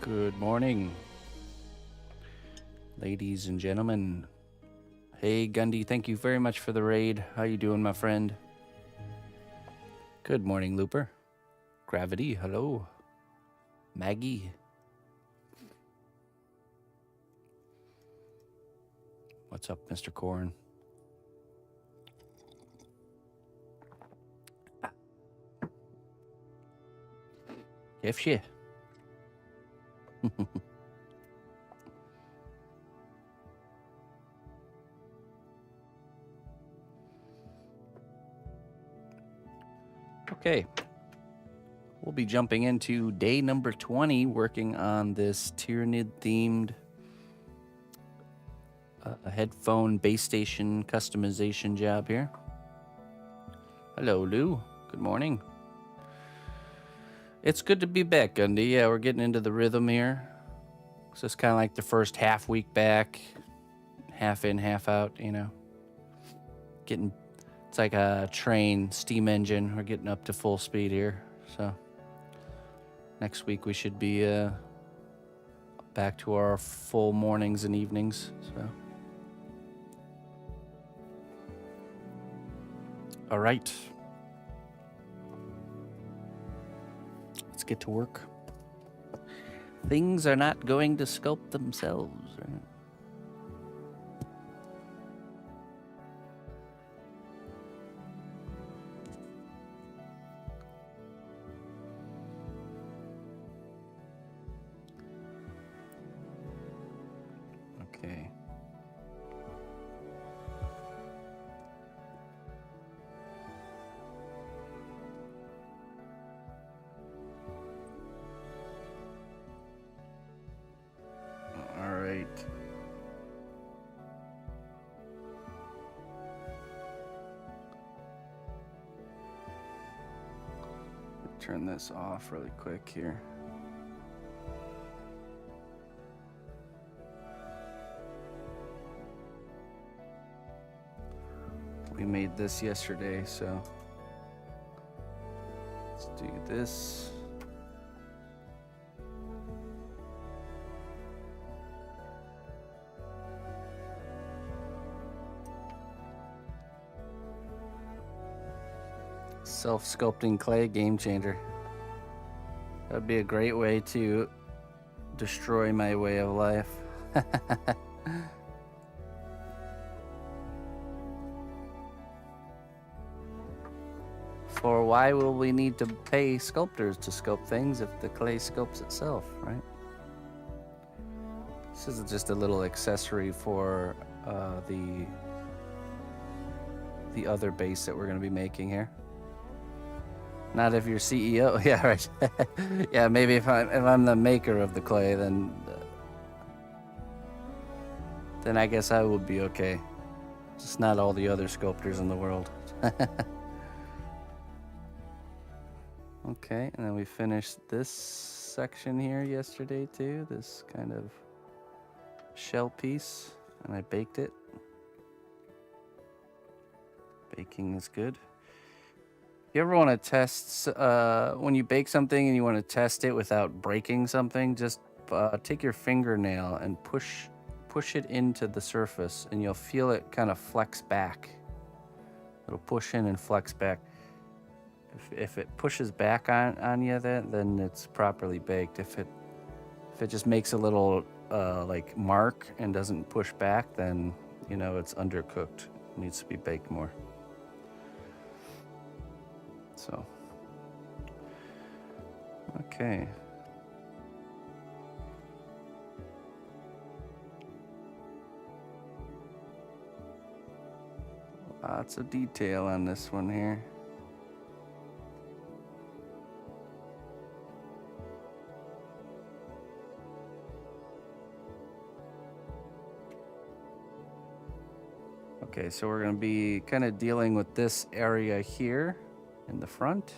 Good morning, ladies and gentlemen. Hey, Gundy, thank you very much for the raid. How you doing, my friend? Good morning, Looper. Gravity, hello. Maggie. What's up, Mr. Corn? If she. Okay. We'll be jumping into day number 20, working on this Tyranid-themed headphone base station customization job here. Hello, Lou. Good morning. It's good to be back, Gundy. Yeah, we're getting into the rhythm here. So it's kind of like the first half week back, half in, half out, you know. It's like a train, steam engine. We're getting up to full speed here. So next week we should be back to our full mornings and evenings. So, all right. Let's get to work. Things are not going to sculpt themselves, right? Okay. All right. Turn this off really quick here. We made this yesterday, so let's do this. Self-sculpting clay game changer. That'd be a great way to destroy my way of life. For why will we need to pay sculptors to sculpt things if the clay sculpts itself, right? This is just a little accessory for the other base that we're going to be making here. Not if you're CEO. Yeah, right. Yeah, maybe if I'm the maker of the clay, then I guess I would be okay. Just not all the other sculptors in the world. Okay, and then we finished this section here yesterday too, this kind of shell piece, and I baked it. Baking is good. You ever want to test, when you bake something and you want to test it without breaking something, just take your fingernail and push it into the surface, and you'll feel it kind of flex back. It'll push in and flex back. If it pushes back on you, then it's properly baked. If it just makes a little like mark and doesn't push back, then you know it's undercooked. It needs to be baked more. So, okay. Lots of detail on this one here. Okay, so we're going to be kind of dealing with this area here in the front.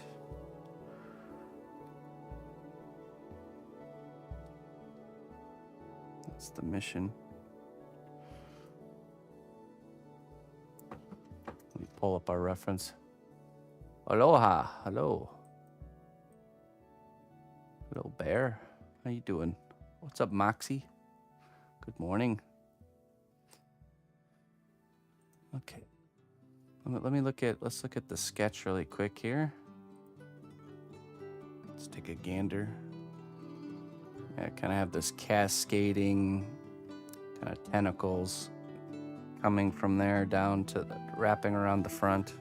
That's the mission. Let me pull up our reference. Aloha, hello. Little bear, how you doing? What's up, Moxie? Good morning. Okay. Let me look at, let's look at the sketch really quick here. Let's take a gander. Yeah, kind of have this cascading kind of tentacles coming from there down to wrapping around the front.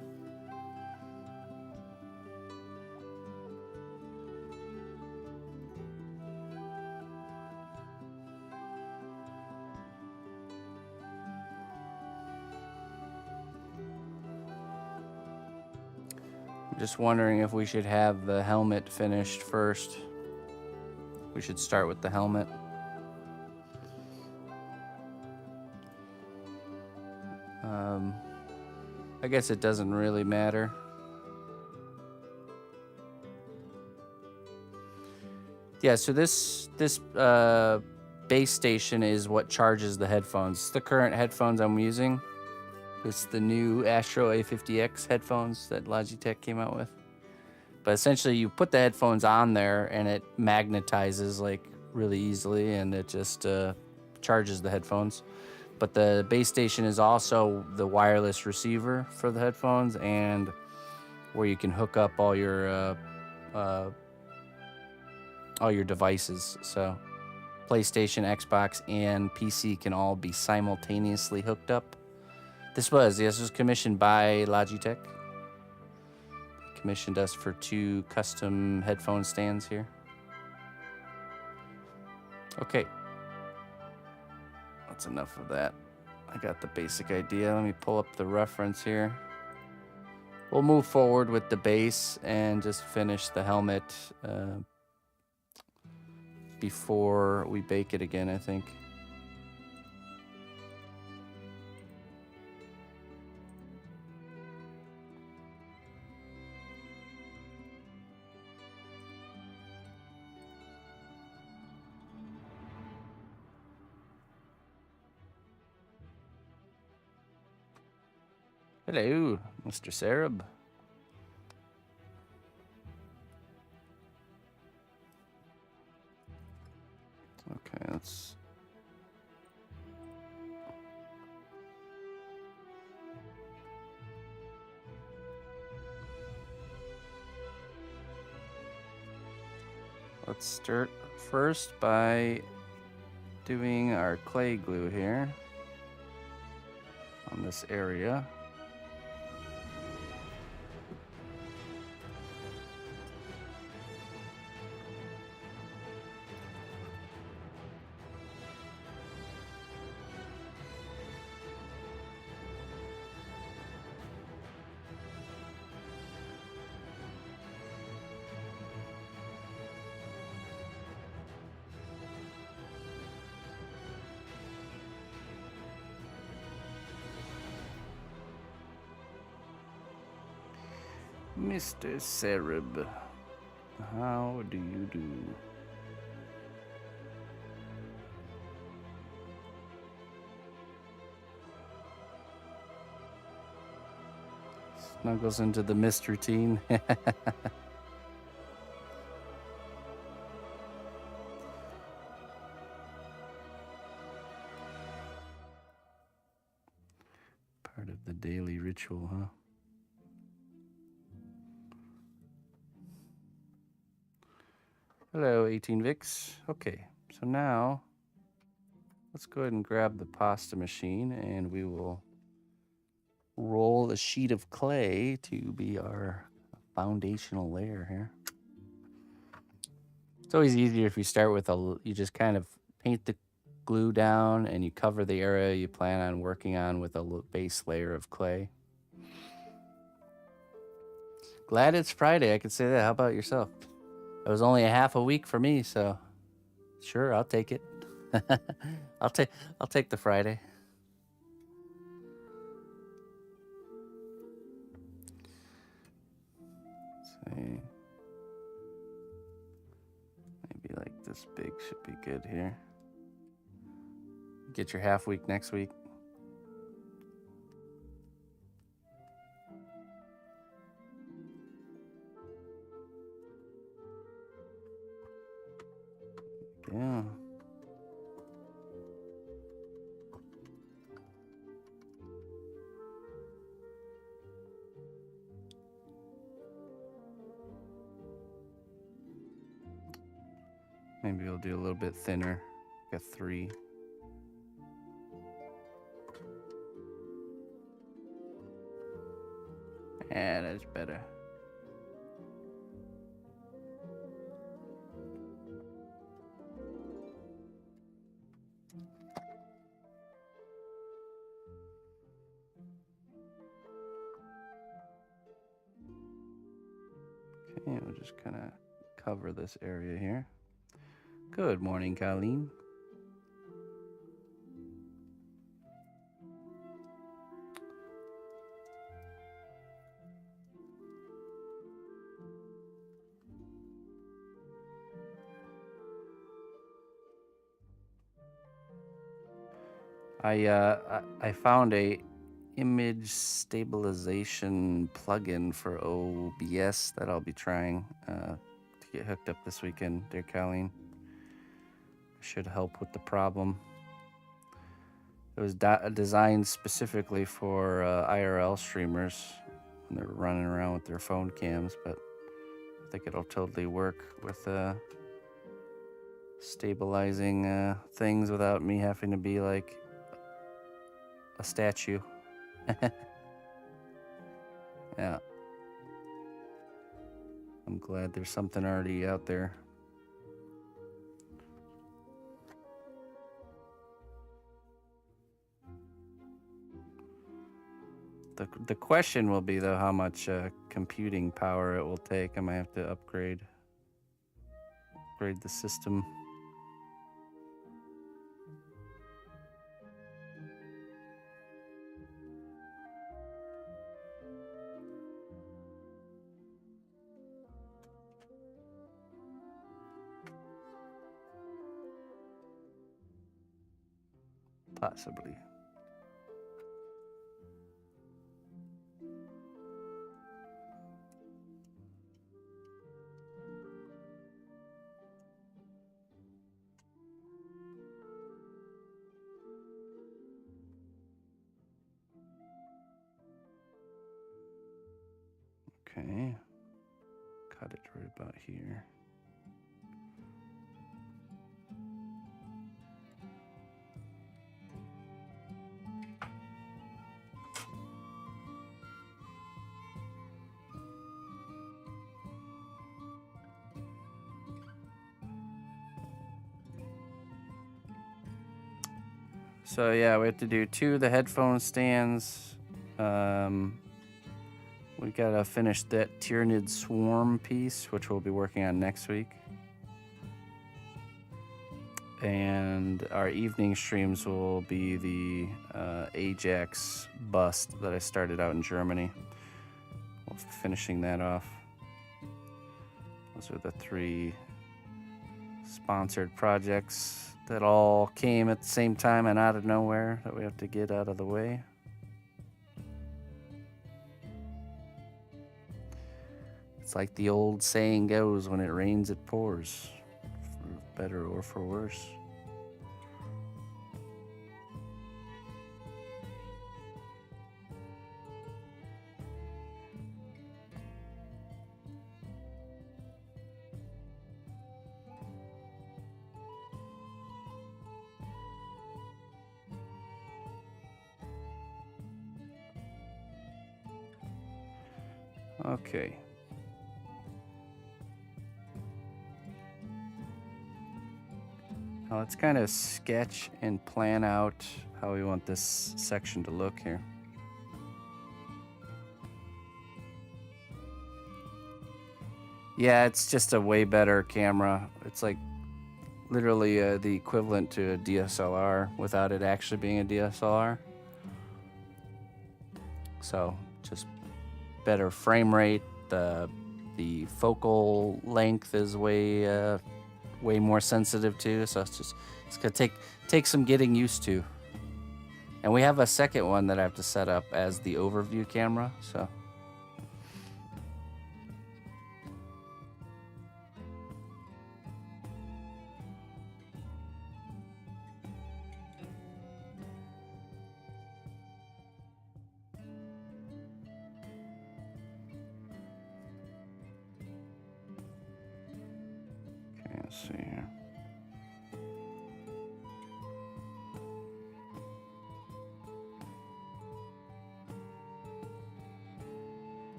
I'm just wondering if we should have the helmet finished first. We should start with the helmet. I guess it doesn't really matter. Yeah, so this base station is what charges the headphones. It's the current headphones I'm using. It's the new ASTRO A50X headphones that Logitech came out with. But essentially, you put the headphones on there, and it magnetizes like really easily, and it just charges the headphones. But the base station is also the wireless receiver for the headphones, and where you can hook up all your devices. So PlayStation, Xbox, and PC can all be simultaneously hooked up. This was commissioned by Logitech. Commissioned us for 2 custom headphone stands here. Okay. That's enough of that. I got the basic idea. Let me pull up the reference here. We'll move forward with the base and just finish the helmet before we bake it again, I think. Hello, Mr. Sarab. Okay, let's... Let's start first by doing our clay glue here on this area. Mr. Sarab, how do you do? Snuggles into the mist routine. Part of the daily ritual, huh? Hello, 18 Vix. Okay, so now let's go ahead and grab the pasta machine and we will roll a sheet of clay to be our foundational layer here. It's always easier if you start with you just kind of paint the glue down and you cover the area you plan on working on with a base layer of clay. Glad it's Friday, I could say that. How about yourself? It was only a half a week for me, so sure, I'll take it. I'll take the Friday. Let's see. Maybe like this big should be good here. Get your half week next week. Yeah. Maybe we'll do a little bit thinner, like a 3. Yeah, that's better. Okay, we'll just kind of cover this area here. Good morning, Colleen. I found a image stabilization plugin for OBS that I'll be trying to get hooked up this weekend, dear Colleen. Should help with the problem. It was designed specifically for IRL streamers when they're running around with their phone cams, but I think it'll totally work with stabilizing things without me having to be like a statue. Yeah. I'm glad there's something already out there. The question will be, though, how much computing power it will take. I might have to upgrade the system. Possibly. Okay. Cut it right about here. So yeah, we have to do 2 of the headphone stands. We gotta finish that Tyrannid Swarm piece, which we'll be working on next week. And our evening streams will be the Ajax bust that I started out in Germany. We'll be finishing that off. Those are the 3 sponsored projects that all came at the same time and out of nowhere that we have to get out of the way. It's like the old saying goes, when it rains, it pours, for better or for worse. Okay. Now let's kind of sketch and plan out how we want this section to look here. Yeah, it's just a way better camera. It's like literally the equivalent to a DSLR without it actually being a DSLR. So just better frame rate. The focal length is way more sensitive too. So it's gonna take some getting used to. And we have a second one that I have to set up as the overview camera. So. Okay, let's see here.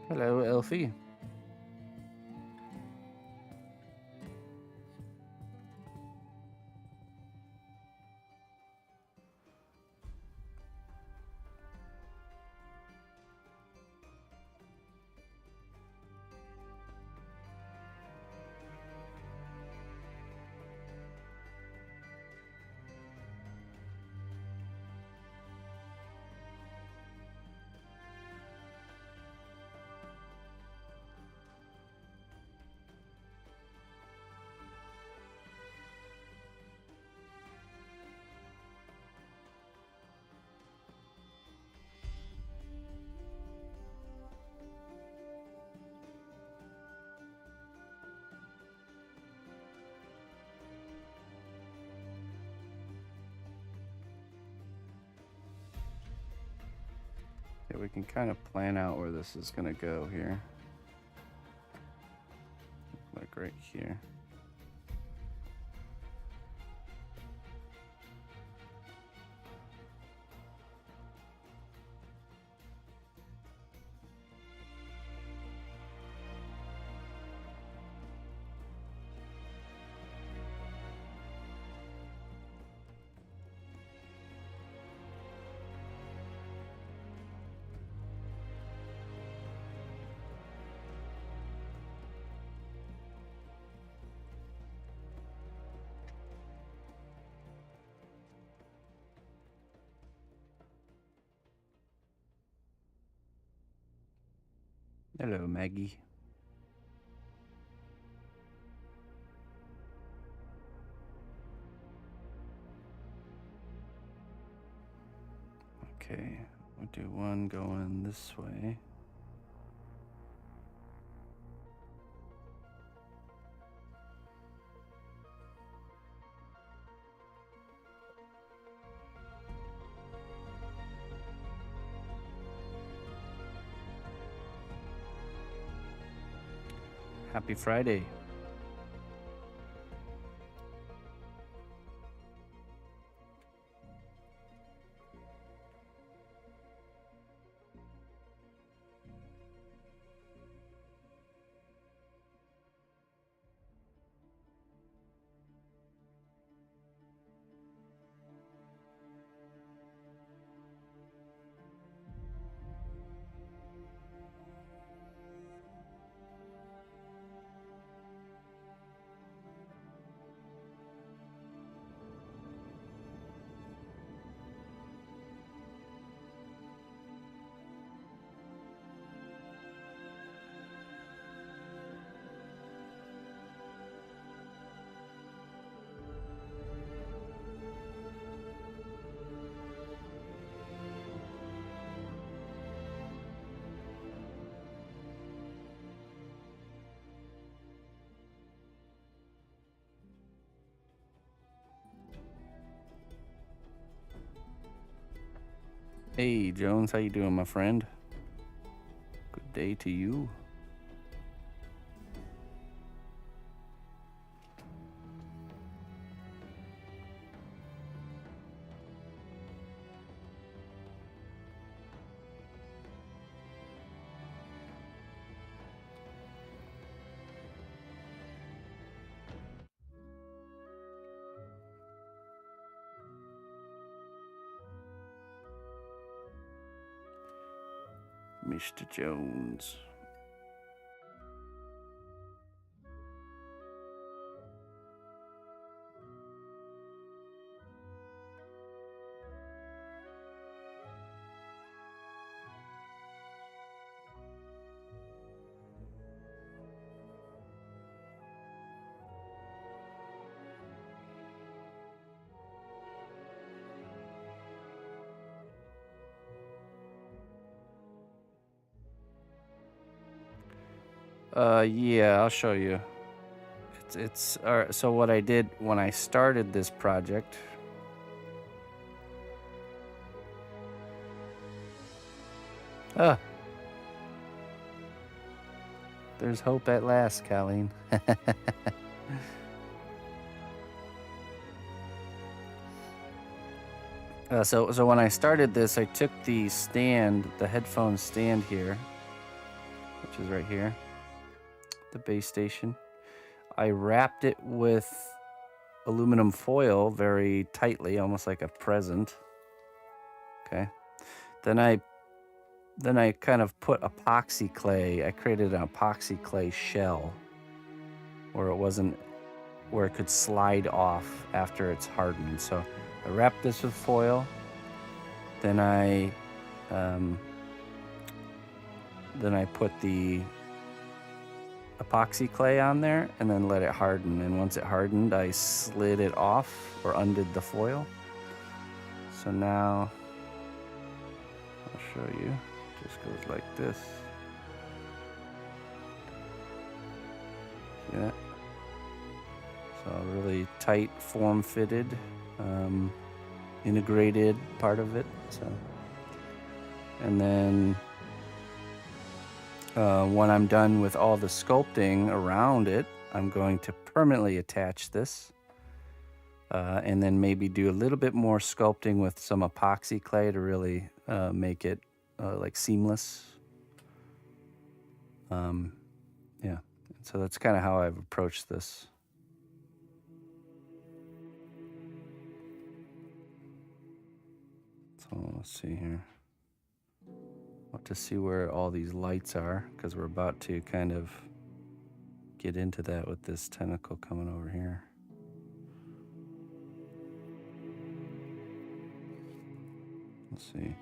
Hello, Elfie. Yeah, we can kind of plan out where this is going to go here. Like right here. Hello, Maggie. Okay, we'll do one going this way. Happy Friday. Hey, Jones, how you doing, my friend? Good day to you. Mr. Jones. Yeah, I'll show you. It's so what I did when I started this project. There's hope at last, Colleen. So when I started this, I took the stand, the headphone stand here, which is right here, the base station. I wrapped it with aluminum foil very tightly, almost like a present. Okay. Then I kind of put epoxy clay. I created an epoxy clay shell where it could slide off after it's hardened. So I wrapped this with foil. Then I put the epoxy clay on there and then let it harden. And once it hardened, I slid it off or undid the foil. So now I'll show you. It just goes like this. See that? So a really tight, form-fitted, integrated part of it. So, and then when I'm done with all the sculpting around it, I'm going to permanently attach this, and then maybe do a little bit more sculpting with some epoxy clay to really make it like seamless. Yeah, so that's kind of how I've approached this. So let's see here. I'll have to see where all these lights are, because we're about to kind of get into that with this tentacle coming over here. Let's see.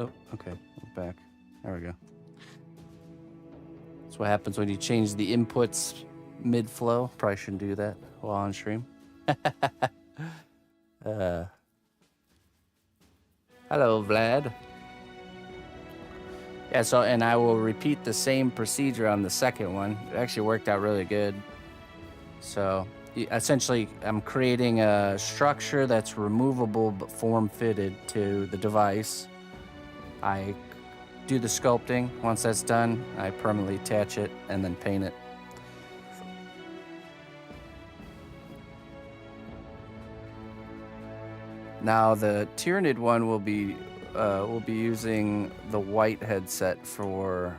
Oh, okay, we're back. There we go. That's what happens when you change the inputs mid-flow. Probably shouldn't do that while on stream. Hello, Vlad. Yeah, so, and I will repeat the same procedure on the second one. It actually worked out really good. So, essentially, I'm creating a structure that's removable but form-fitted to the device. I do the sculpting. Once that's done, I permanently attach it and then paint it. Now the Tyranid one will be using the white headset for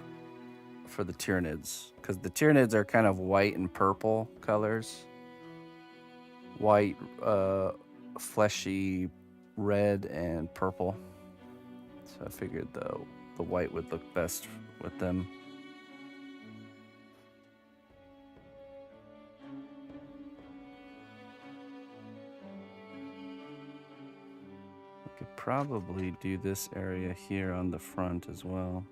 the Tyranids, because the Tyranids are kind of white and purple colors. White, fleshy, red, and purple. So I figured the white would look best with them. I could probably do this area here on the front as well.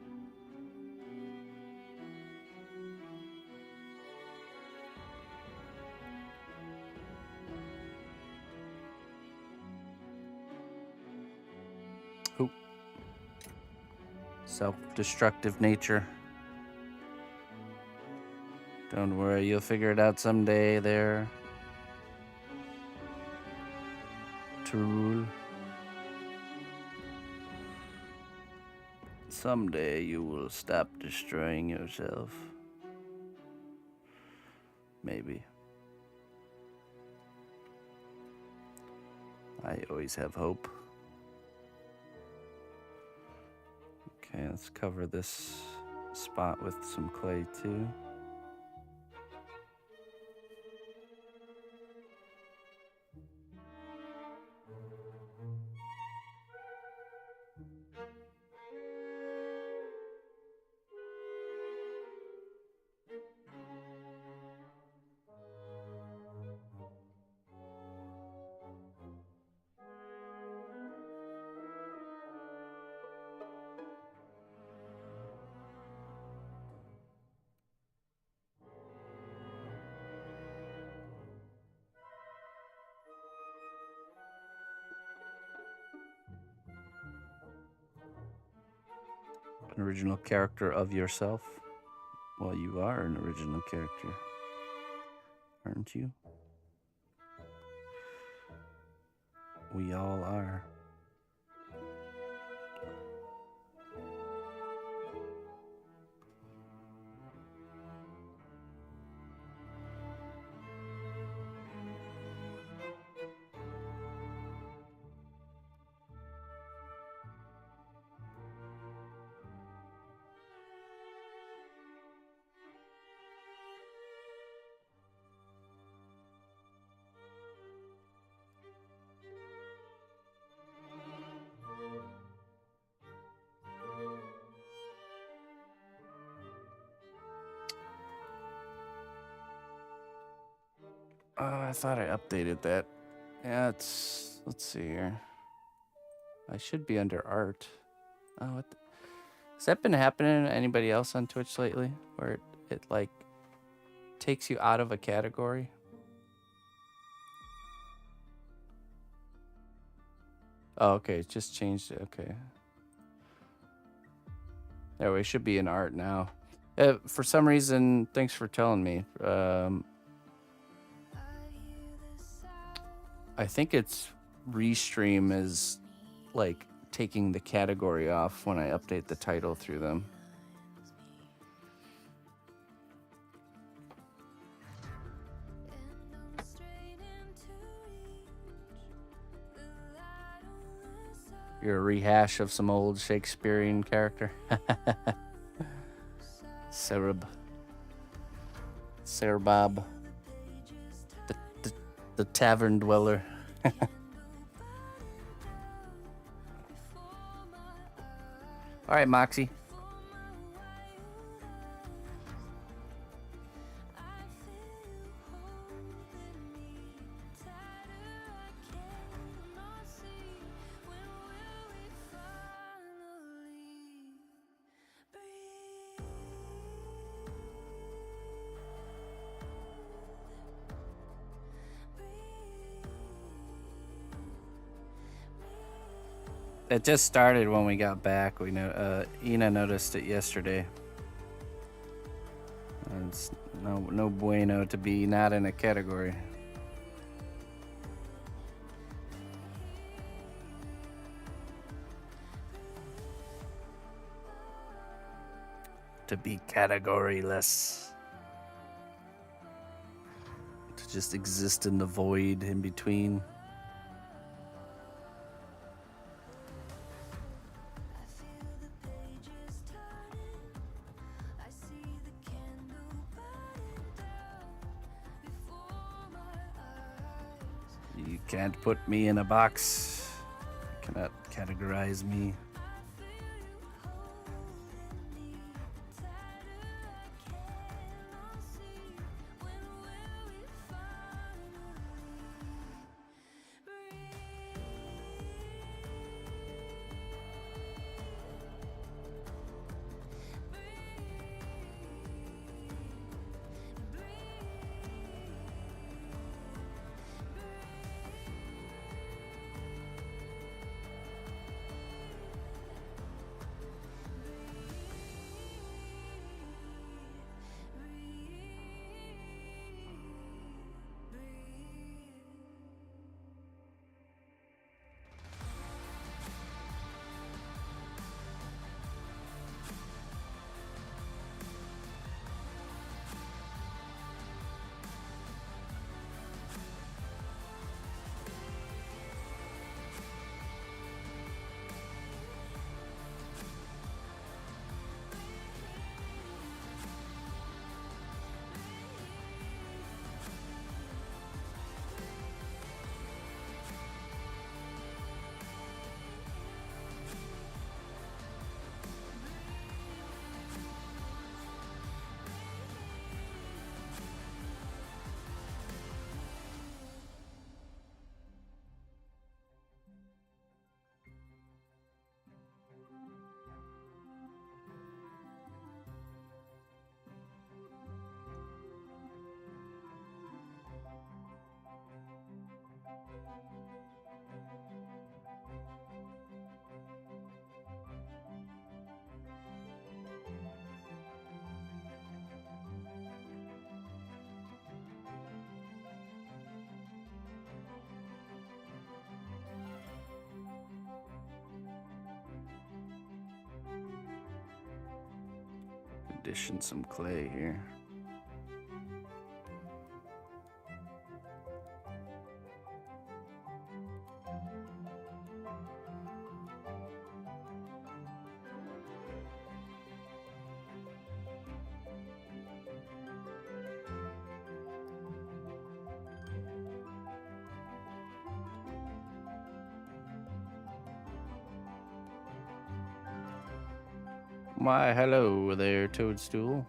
Oop. Self-destructive nature. Don't worry, you'll figure it out someday there. True. Someday you will stop destroying yourself. Maybe. I always have hope. Okay, let's cover this spot with some clay too. An original character of yourself. Well, you are an original character, aren't you? We all are. I thought I updated that. Yeah, it's... Let's see here. I should be under art. Oh, what the... Has that been happening to anybody else on Twitch lately? Where it like, takes you out of a category? Oh, okay. It just changed it. Okay. There we should be in art now. For some reason, thanks for telling me. I think it's Restream is like taking the category off when I update the title through them. You're a rehash of some old Shakespearean character. Serbob. The tavern dweller. All right, Moxie. It just started when we got back. We know Ina noticed it yesterday. It's no bueno to be not in a category. To be categoryless. To just exist in the void in between. You can't put me in a box. You cannot categorize me. condition some clay here. Why, hello there, Toadstool.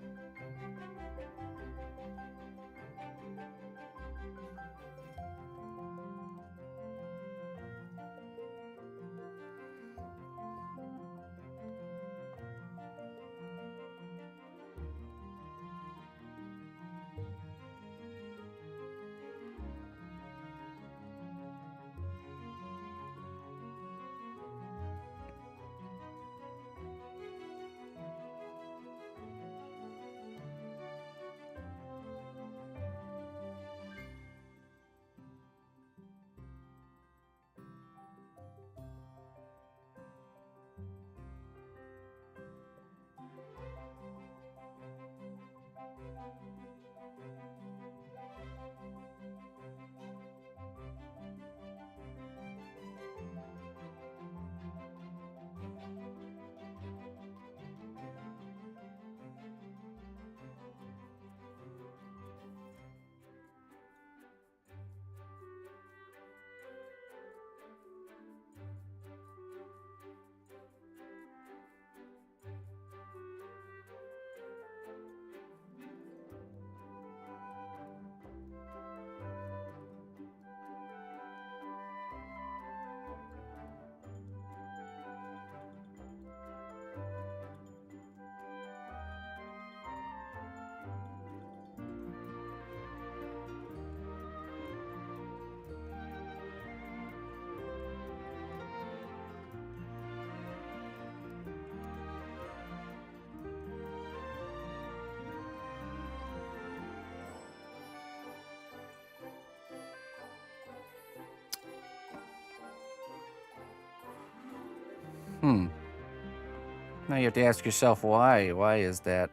Now you have to ask yourself why. Why is that?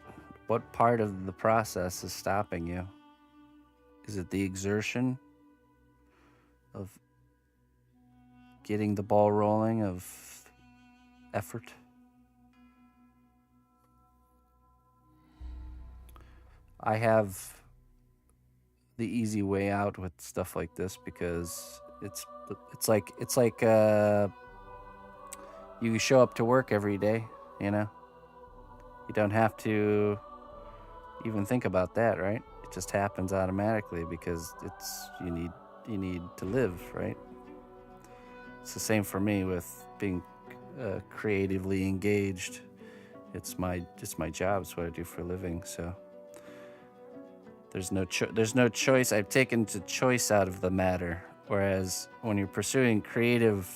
What part of the process is stopping you? Is it the exertion of getting the ball rolling, of effort? I have the easy way out with stuff like this because it's like you show up to work every day, you know? You don't have to even think about that, right? It just happens automatically because you need to live, right? It's the same for me with being creatively engaged. It's my job. It's what I do for a living. So there's no choice. I've taken the choice out of the matter. Whereas when you're pursuing creative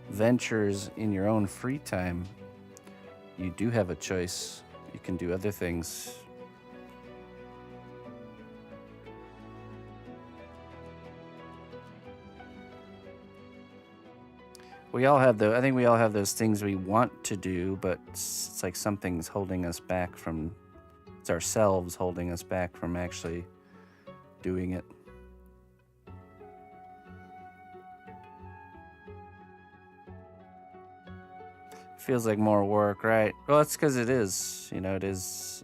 ventures in your own free time, you do have a choice. You can do other things. I think we all have those things we want to do, but it's like something's holding us back from, it's ourselves holding us back from actually doing it. Feels like more work, right? Well, it's because it is. It is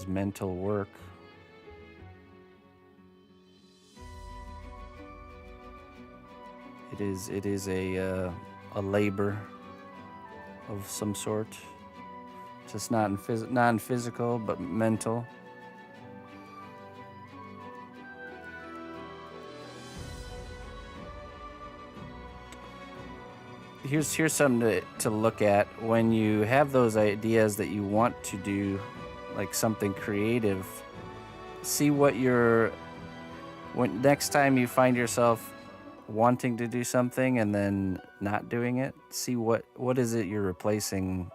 mental work. It is a labor of some sort, just not non-physical but mental. Here's something to look at when you have those ideas that you want to do, like something creative. See what when next time you find yourself wanting to do something and then not doing it, see what is it you're replacing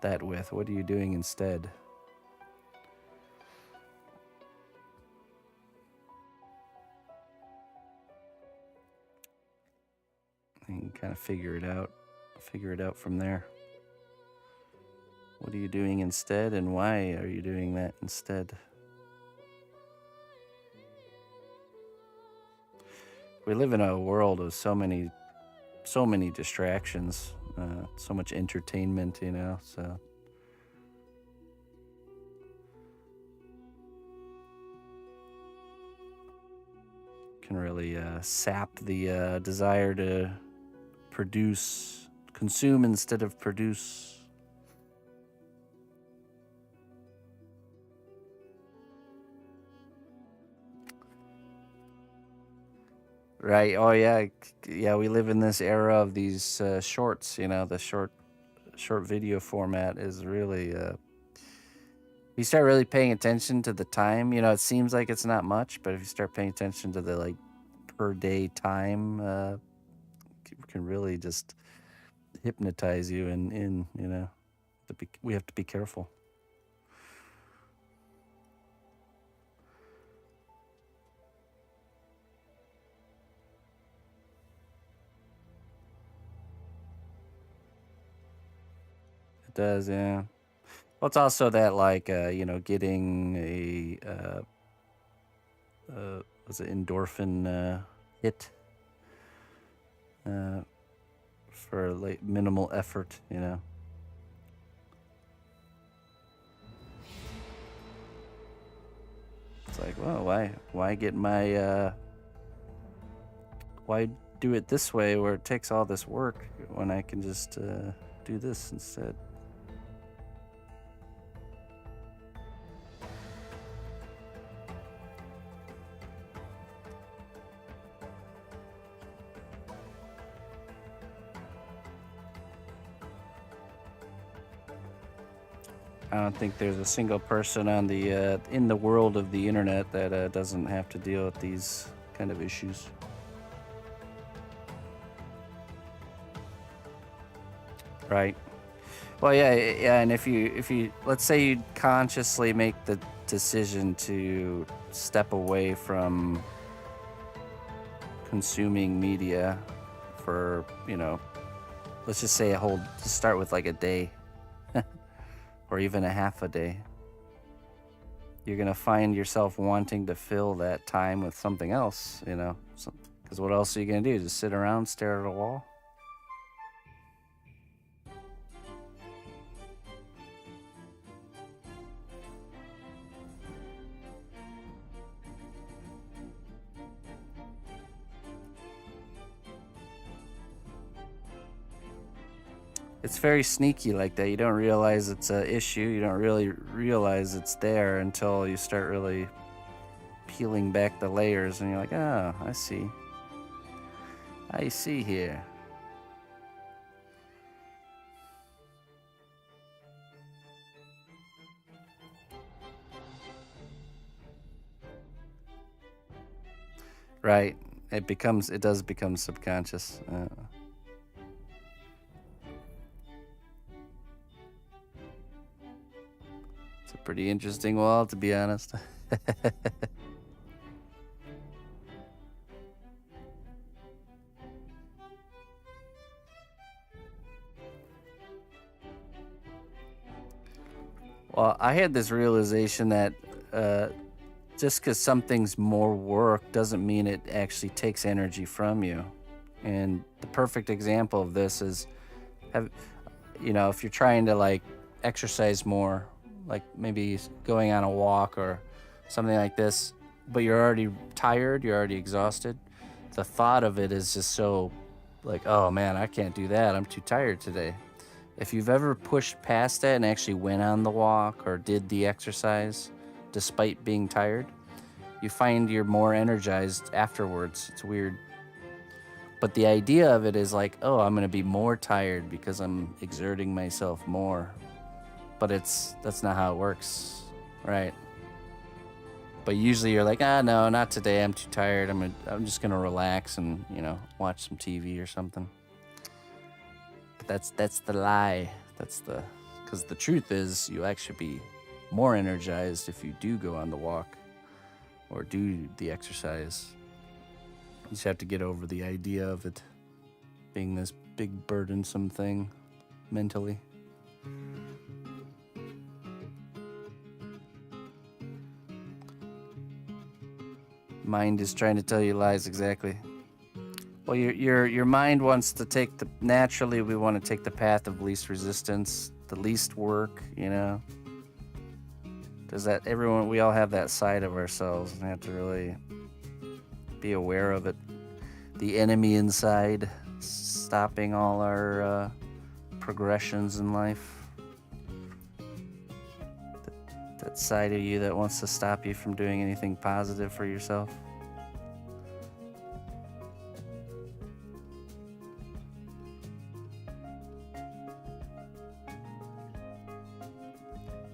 that with. What are you doing instead? And kind of figure it out from there. What are you doing instead, and why are you doing that instead? We live in a world of so many distractions, so much entertainment, you know, so. Can really sap the desire to consume instead of produce. Right. Oh yeah. Yeah. We live in this era of these shorts. You know, the short video format is really. You start really paying attention to the time. You know, it seems like it's not much, but if you start paying attention to the like per day time, can really just hypnotize you. And you know, we have to be careful. It does, yeah. Well, it's also that like you know, getting a was it endorphin hit for like minimal effort, you know. It's like, well, why get my why do it this way where it takes all this work when I can just do this instead? I don't think there's a single person on the in the world of the internet that doesn't have to deal with these kind of issues. Right. Well, yeah, and if you let's say you consciously make the decision to step away from consuming media for, you know, let's just say start with like a day or even a half a day. You're going to find yourself wanting to fill that time with something else, you know, because what else are you going to do? Just sit around, stare at a wall? It's very sneaky like that. You don't realize it's an issue. You don't really realize it's there until you start really peeling back the layers and you're like, oh, I see. I see here. Right. It does become subconscious. It's a pretty interesting wall, to be honest. Well, I had this realization that just because something's more work doesn't mean it actually takes energy from you. And the perfect example of this is, if you're trying to like exercise more, like maybe going on a walk or something like this, but you're already tired, you're already exhausted. The thought of it is just so like, oh man, I can't do that. I'm too tired today. If you've ever pushed past that and actually went on the walk or did the exercise despite being tired, you find you're more energized afterwards. It's weird. But the idea of it is like, oh, I'm going to be more tired because I'm exerting myself more. But that's not how it works, right? But usually you're like, no, not today. I'm too tired. I'm just going to relax and, watch some TV or something. But that's the lie. Because the truth is you'll actually be more energized if you do go on the walk or do the exercise. You just have to get over the idea of it being this big burdensome thing mentally. Mind is trying to tell you lies, exactly. Well, your mind wants to take the... Naturally, we want to take the path of least resistance, the least work, you know? Does that... we all have that side of ourselves and have to really be aware of it. The enemy inside, stopping all our progressions in life. That side of you that wants to stop you from doing anything positive for yourself.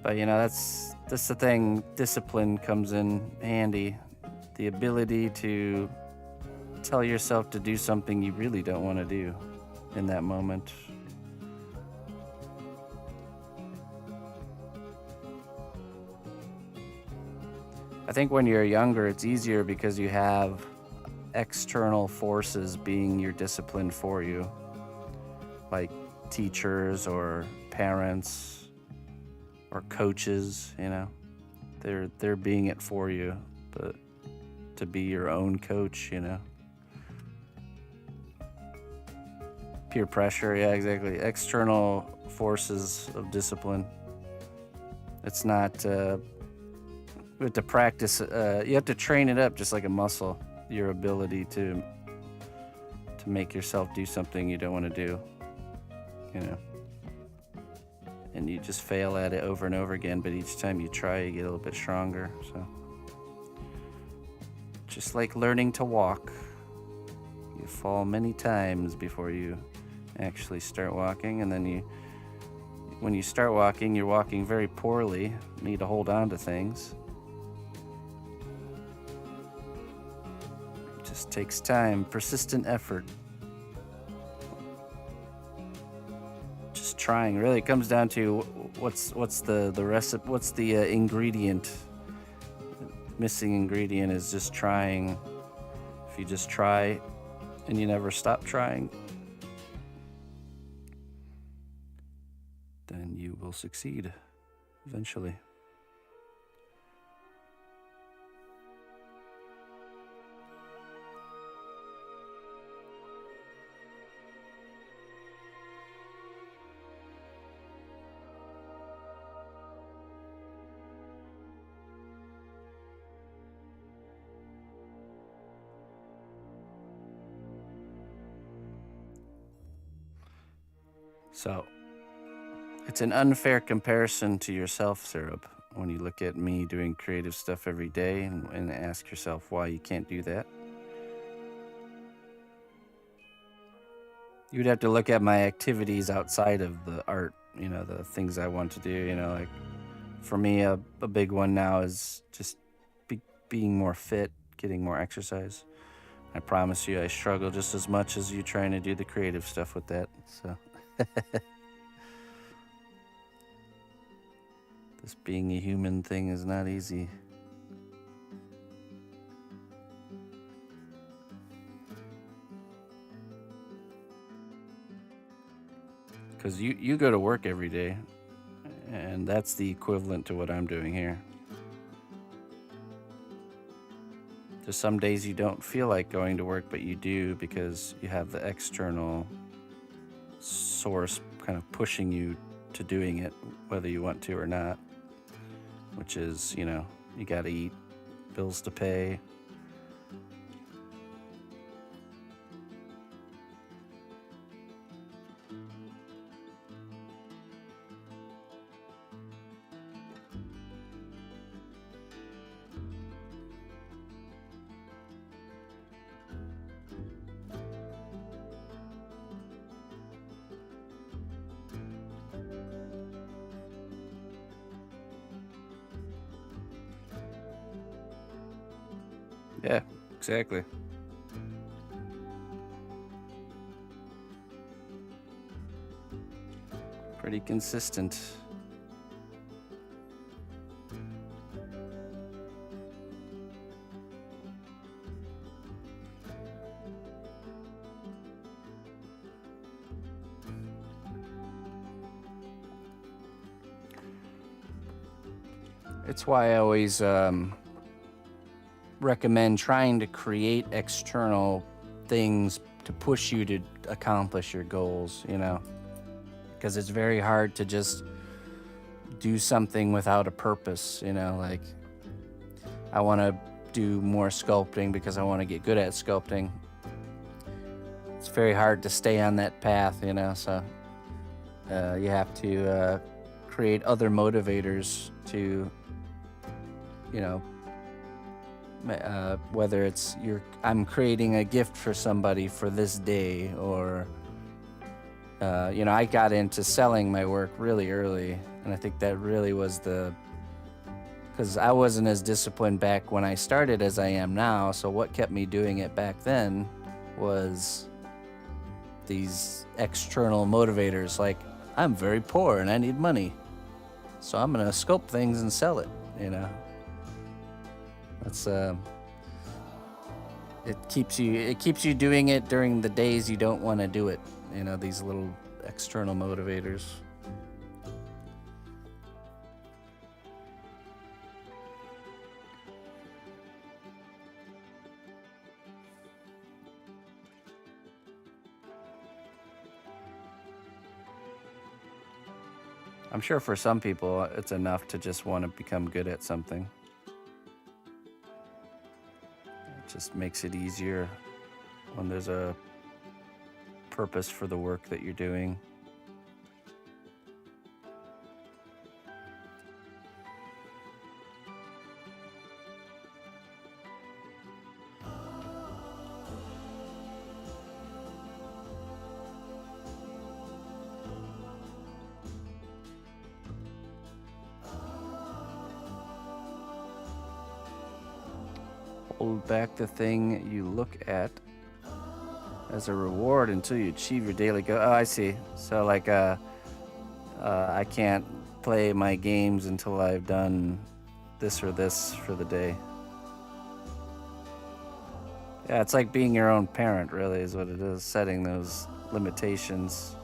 But you know, that's the thing. Discipline comes in handy. The ability to tell yourself to do something you really don't want to do in that moment. I think when you're younger, it's easier because you have external forces being your discipline for you, like teachers or parents or coaches, you know. They're being it for you, but to be your own coach, you know. Peer pressure, yeah, exactly. External forces of discipline. It's not... you have to practice, you have to train it up just like a muscle, your ability to make yourself do something you don't want to do, you know. And you just fail at it over and over again, but each time you try, you get a little bit stronger, so. Just like learning to walk. You fall many times before you actually start walking, and then when you start walking, you're walking very poorly, need to hold on to things. Just takes time, persistent effort. Just trying. Really, it comes down to what's the recipe, what's the ingredient. Missing ingredient is just trying. If you just try and you never stop trying, then you will succeed eventually. So, it's an unfair comparison to yourself, Syrup, when you look at me doing creative stuff every day and ask yourself why you can't do that. You'd have to look at my activities outside of the art, you know, the things I want to do, you know, like for me, a big one now is just being more fit, getting more exercise. I promise you, I struggle just as much as you trying to do the creative stuff with that, so... This being a human thing is not easy. Because you go to work every day, and that's the equivalent to what I'm doing here. There's some days you don't feel like going to work, but you do because you have the external source kind of pushing you to doing it, whether you want to or not, which is, you know, you gotta eat, bills to pay. Yeah, exactly. Pretty consistent. It's why I always recommend trying to create external things to push you to accomplish your goals, you know, because it's very hard to just do something without a purpose, you know, like I want to do more sculpting because I want to get good at sculpting. It's very hard to stay on that path, you know, so you have to create other motivators to, you know, whether it's I'm creating a gift for somebody for this day, or you know, I got into selling my work really early, and I think that really was because I wasn't as disciplined back when I started as I am now. So what kept me doing it back then was these external motivators, like I'm very poor and I need money, so I'm gonna sculpt things and sell it, you know. That's it keeps you doing it during the days you don't want to do it, you know, these little external motivators. I'm sure for some people it's enough to just want to become good at something. It just makes it easier when there's a purpose for the work that you're doing. Hold back the thing you look at as a reward until you achieve your daily goal. Oh, I see. So like I can't play my games until I've done this or this for the day. Yeah, it's like being your own parent, really, is what it is, setting those limitations.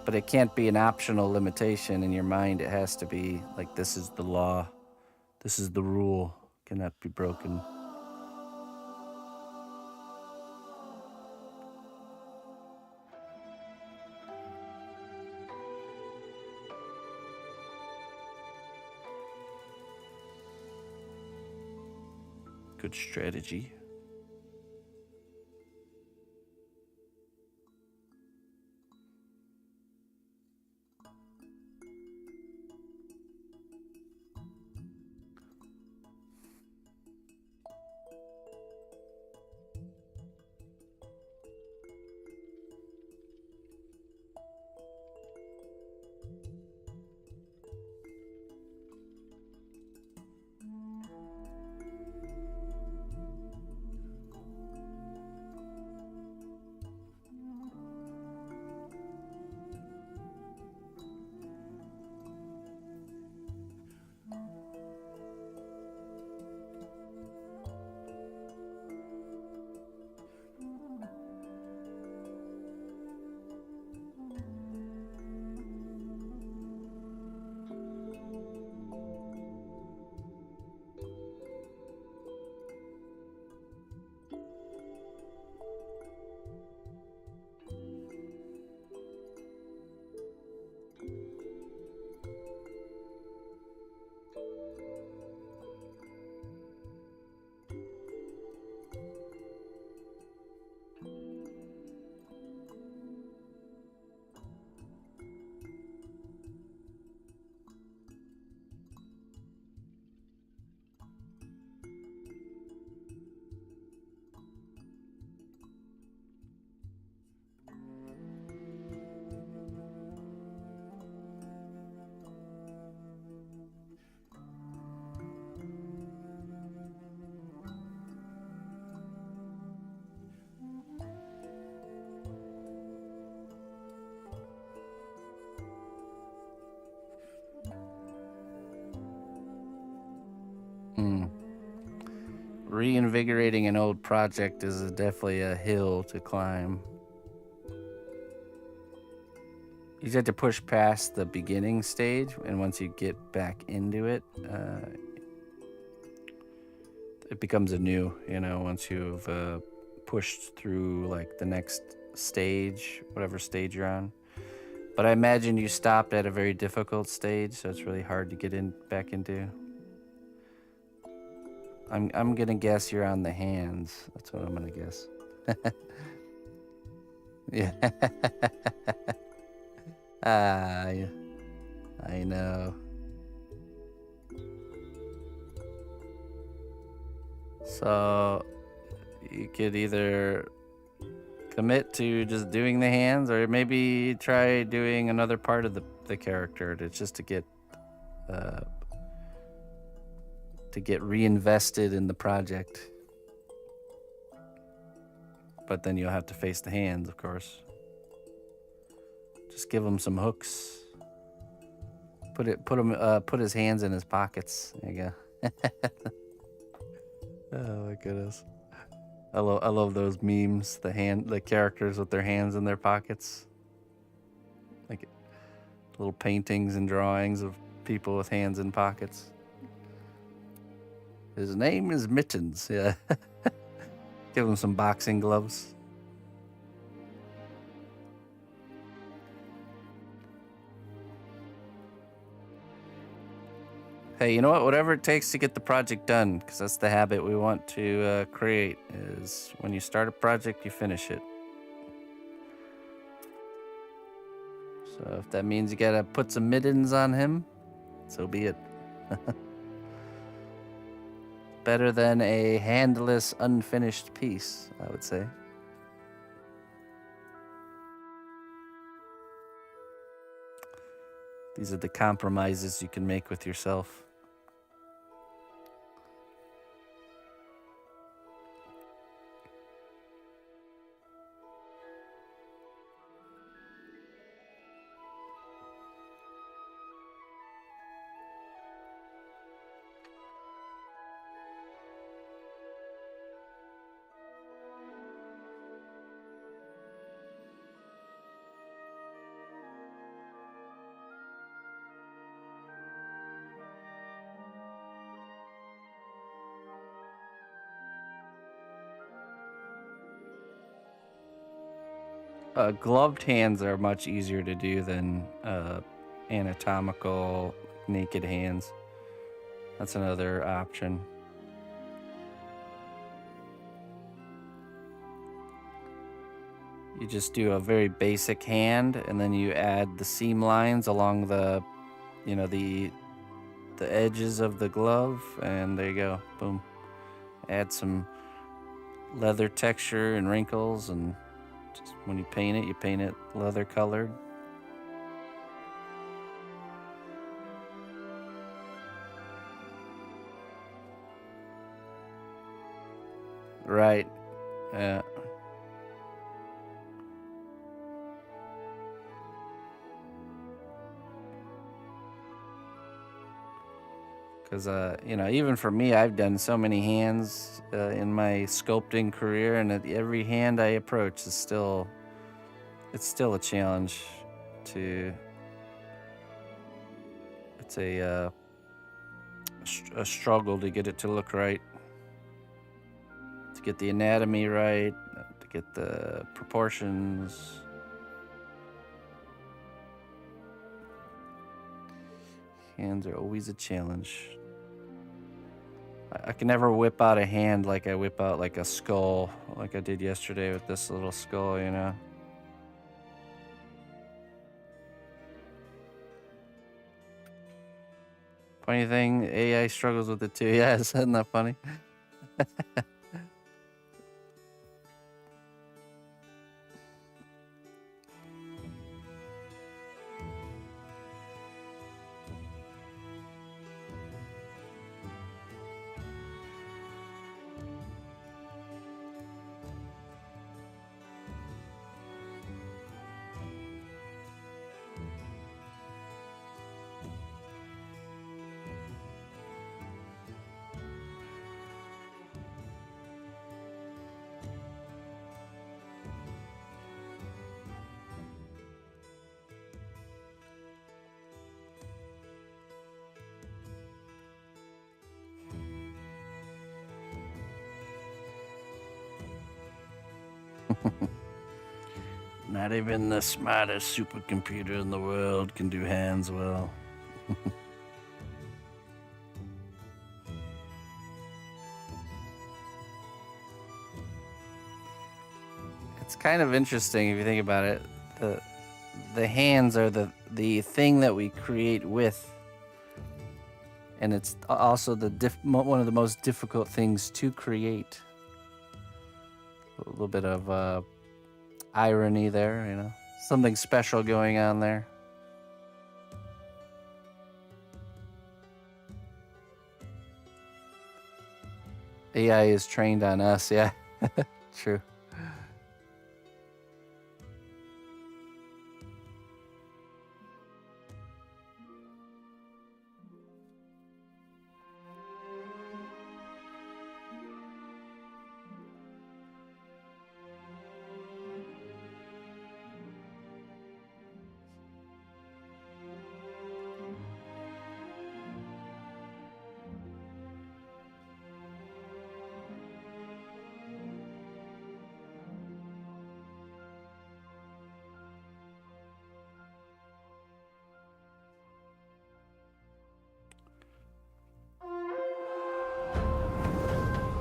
But it can't be an optional limitation in your mind. It has to be like, this is the law, this is the rule, cannot be broken. Good strategy. Reinvigorating an old project is definitely a hill to climb. You just have to push past the beginning stage, and once you get back into it, it becomes anew, you know, once you've pushed through like the next stage, whatever stage you're on. But I imagine you stopped at a very difficult stage, so it's really hard to get back into. I'm gonna guess you're on the hands. That's what I'm gonna guess. Yeah. Yeah. I know. So you could either commit to just doing the hands, or maybe try doing another part of the character to get reinvested in the project. But then you'll have to face the hands, of course. Just give him some hooks. Put his hands in his pockets. There you go. Oh my goodness. I love those memes. The characters with their hands in their pockets. Like little paintings and drawings of people with hands in pockets. His name is Mittens. Yeah. Give him some boxing gloves. Hey, you know what? Whatever it takes to get the project done, because that's the habit we want to create, is when you start a project, you finish it. So if that means you gotta put some mittens on him, so be it. Better than a handless, unfinished piece, I would say. These are the compromises you can make with yourself. Gloved hands are much easier to do than anatomical naked hands. That's another option. You just do a very basic hand, and then you add the seam lines along the edges of the glove, and there you go. Boom. Add some leather texture and wrinkles, and just when you paint it leather colored. Right. Yeah. Because, even for me, I've done so many hands in my sculpting career, and every hand I approach is still a challenge it's a struggle to get it to look right, to get the anatomy right, to get the proportions. Hands are always a challenge. I can never whip out a hand like I whip out like a skull, like I did yesterday with this little skull, you know. Funny thing, AI struggles with it too. Yeah, isn't that funny? Not even the smartest supercomputer in the world can do hands well. It's kind of interesting if you think about it. The hands are the thing that we create with, and it's also one of the most difficult things to create. A little bit of irony there, you know, something special going on there. AI is trained on us, yeah. True.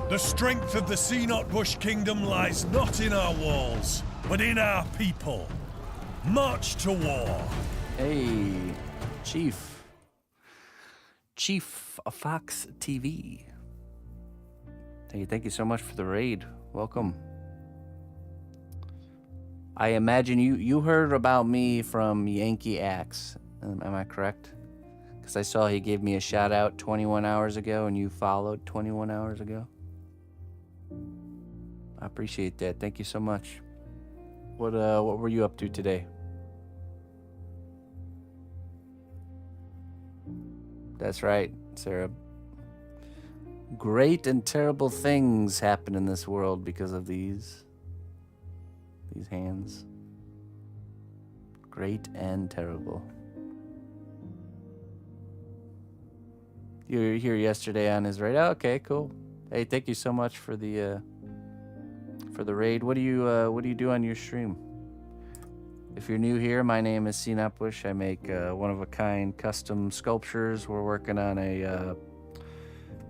The strength of the cnotbusch kingdom lies not in our walls, but in our people. March to war. Hey, Chief Fox TV. Hey, thank you so much for the raid. Welcome. I imagine you heard about me from Yankee Axe. Am I correct? Because I saw he gave me a shout out 21 hours ago, and you followed 21 hours ago. I appreciate that. Thank you so much. What were you up to today? That's right, Sarah. Great and terrible things happen in this world because of these hands. Great and terrible. You were here yesterday on his raid. Oh, okay, cool. Hey, thank you so much for the raid. What do you do on your stream? If you're new here, my name is cnotbusch. I make one-of-a-kind custom sculptures. We're working on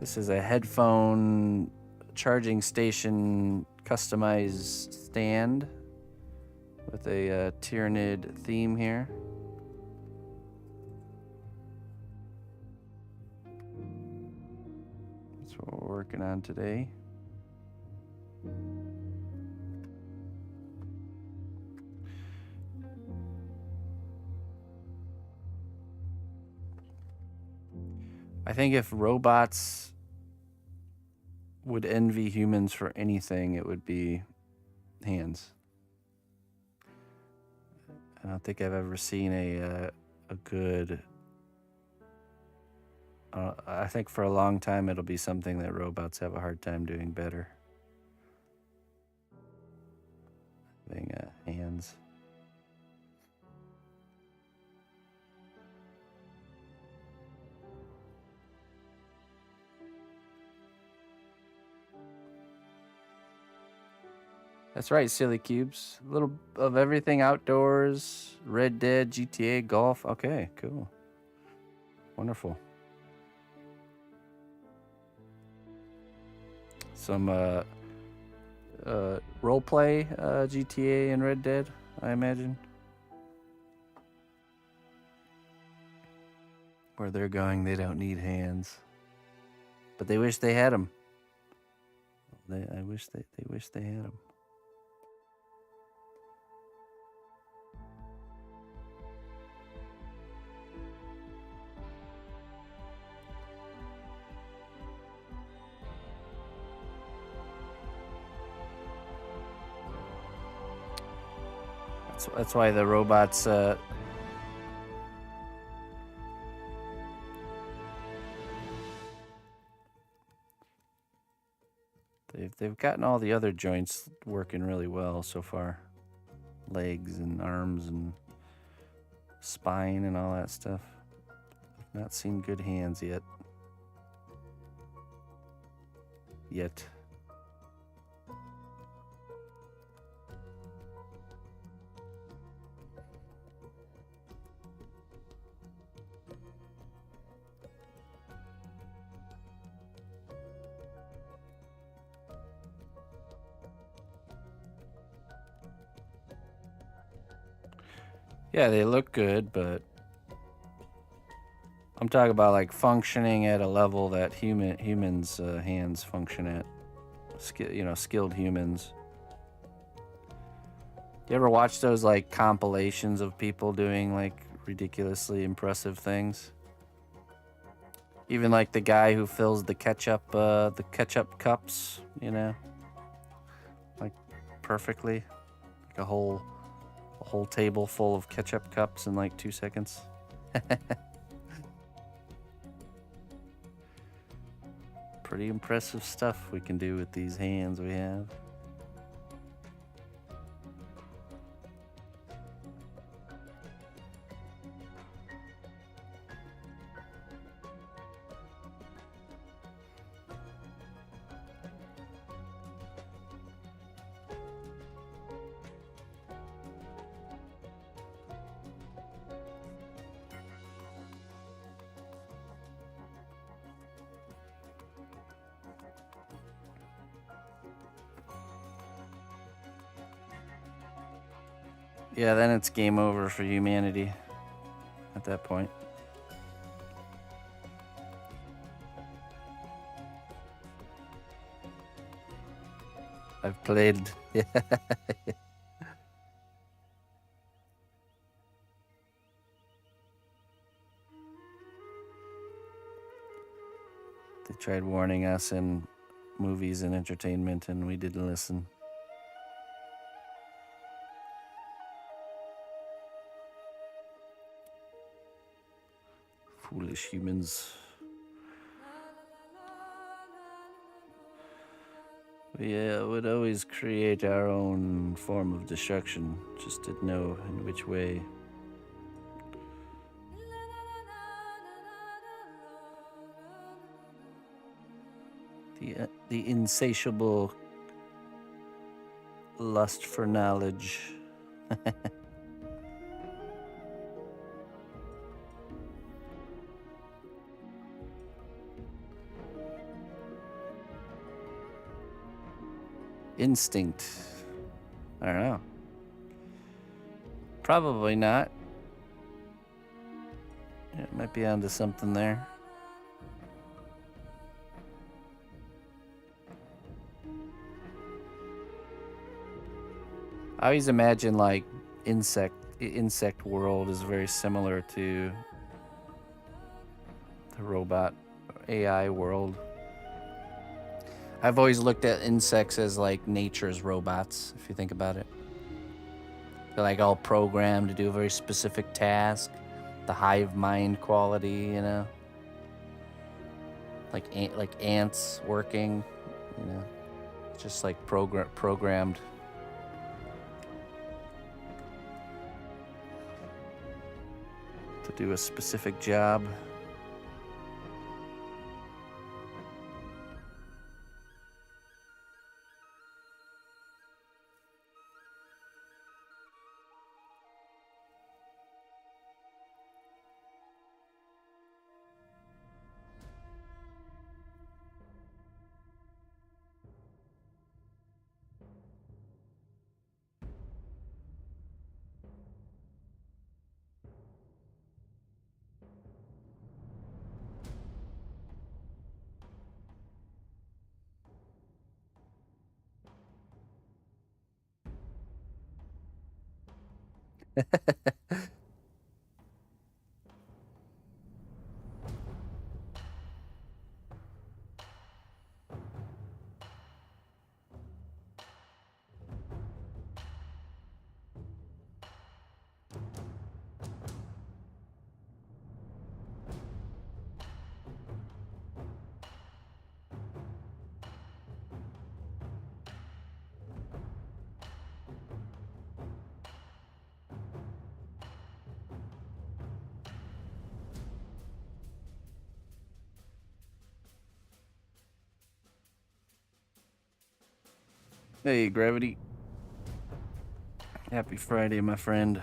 this is a headphone charging station customized stand with a Tyranid theme here. That's what we're working on today. I think if robots would envy humans for anything, it would be hands. I don't think I've ever seen a good... I think for a long time it'll be something that robots have a hard time doing better. Having hands. That's right, Silly Cubes. A little of everything outdoors, Red Dead, GTA, golf. Okay, cool. Wonderful. Some roleplay GTA and Red Dead, I imagine. Where they're going, they don't need hands. But they wish they had them. I wish they had them. That's why the robots they've gotten all the other joints working really well so far. Legs and arms and spine and all that stuff. I've not seen good hands yet. Yeah, they look good, but I'm talking about like functioning at a level that humans' hands function at. Skilled humans. You ever watch those like compilations of people doing like ridiculously impressive things? Even like the guy who fills the ketchup cups, like perfectly, like a whole table full of ketchup cups in like 2 seconds. Pretty impressive stuff we can do with these hands we have. Yeah, then it's game over for humanity at that point. I've played. Yeah. They tried warning us in movies and entertainment, and we didn't listen. Foolish humans. We would always create our own form of destruction, just didn't know in which way. The insatiable lust for knowledge. Instinct. I don't know. Probably not. Yeah, it might be onto something there. I always imagine like insect world is very similar to the robot AI world. I've always looked at insects as like nature's robots, if you think about it. They're like all programmed to do a very specific task, the hive mind quality, like ants working, just like programmed. To do a specific job. Hey, Gravity. Happy Friday, my friend.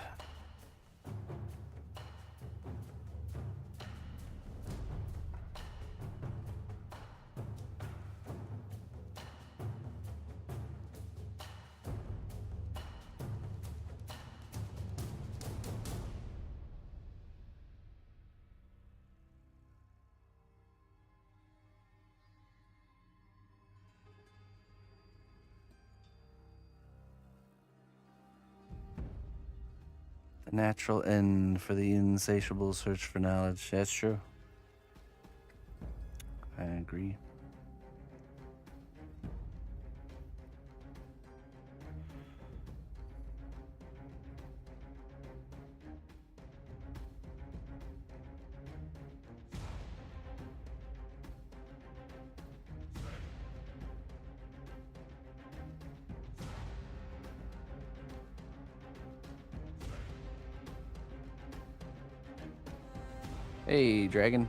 natural end for the insatiable search for knowledge. That's true. I agree. Hey, dragon.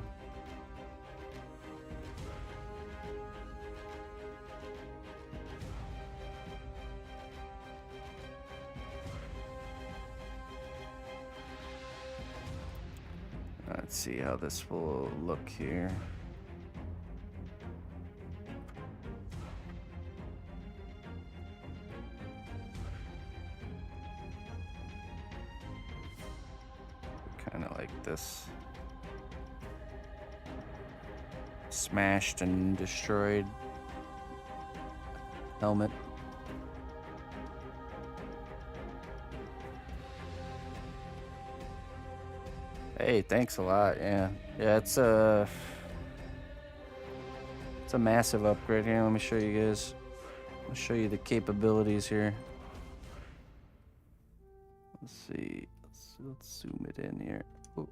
Let's see how this will look here. Kind of like this. Smashed and destroyed helmet. Hey, thanks a lot. Yeah, it's a massive upgrade here. Let me show you guys. I'll show you the capabilities here. Let's see. Let's zoom it in here. Ooh.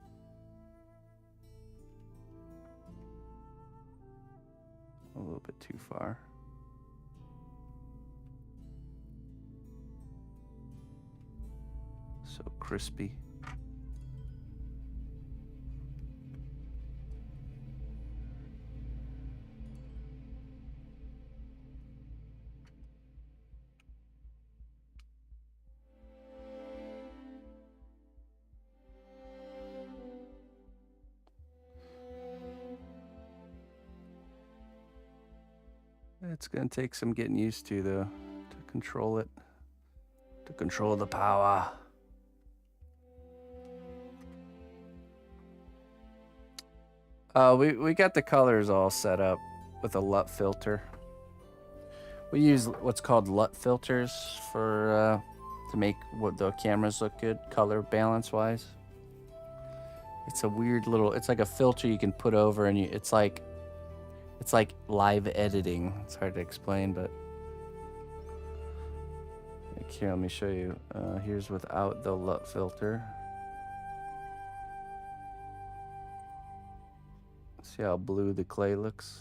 A little bit too far. So crispy. It's gonna take some getting used to, though, to control it, to control the power. We got the colors all set up with a LUT filter. We use what's called LUT filters for to make what the cameras look good, color balance wise. It's a weird little. It's like a filter you can put over, and it's like live editing. It's hard to explain, but here, let me show you. Here's without the LUT filter. See how blue the clay looks?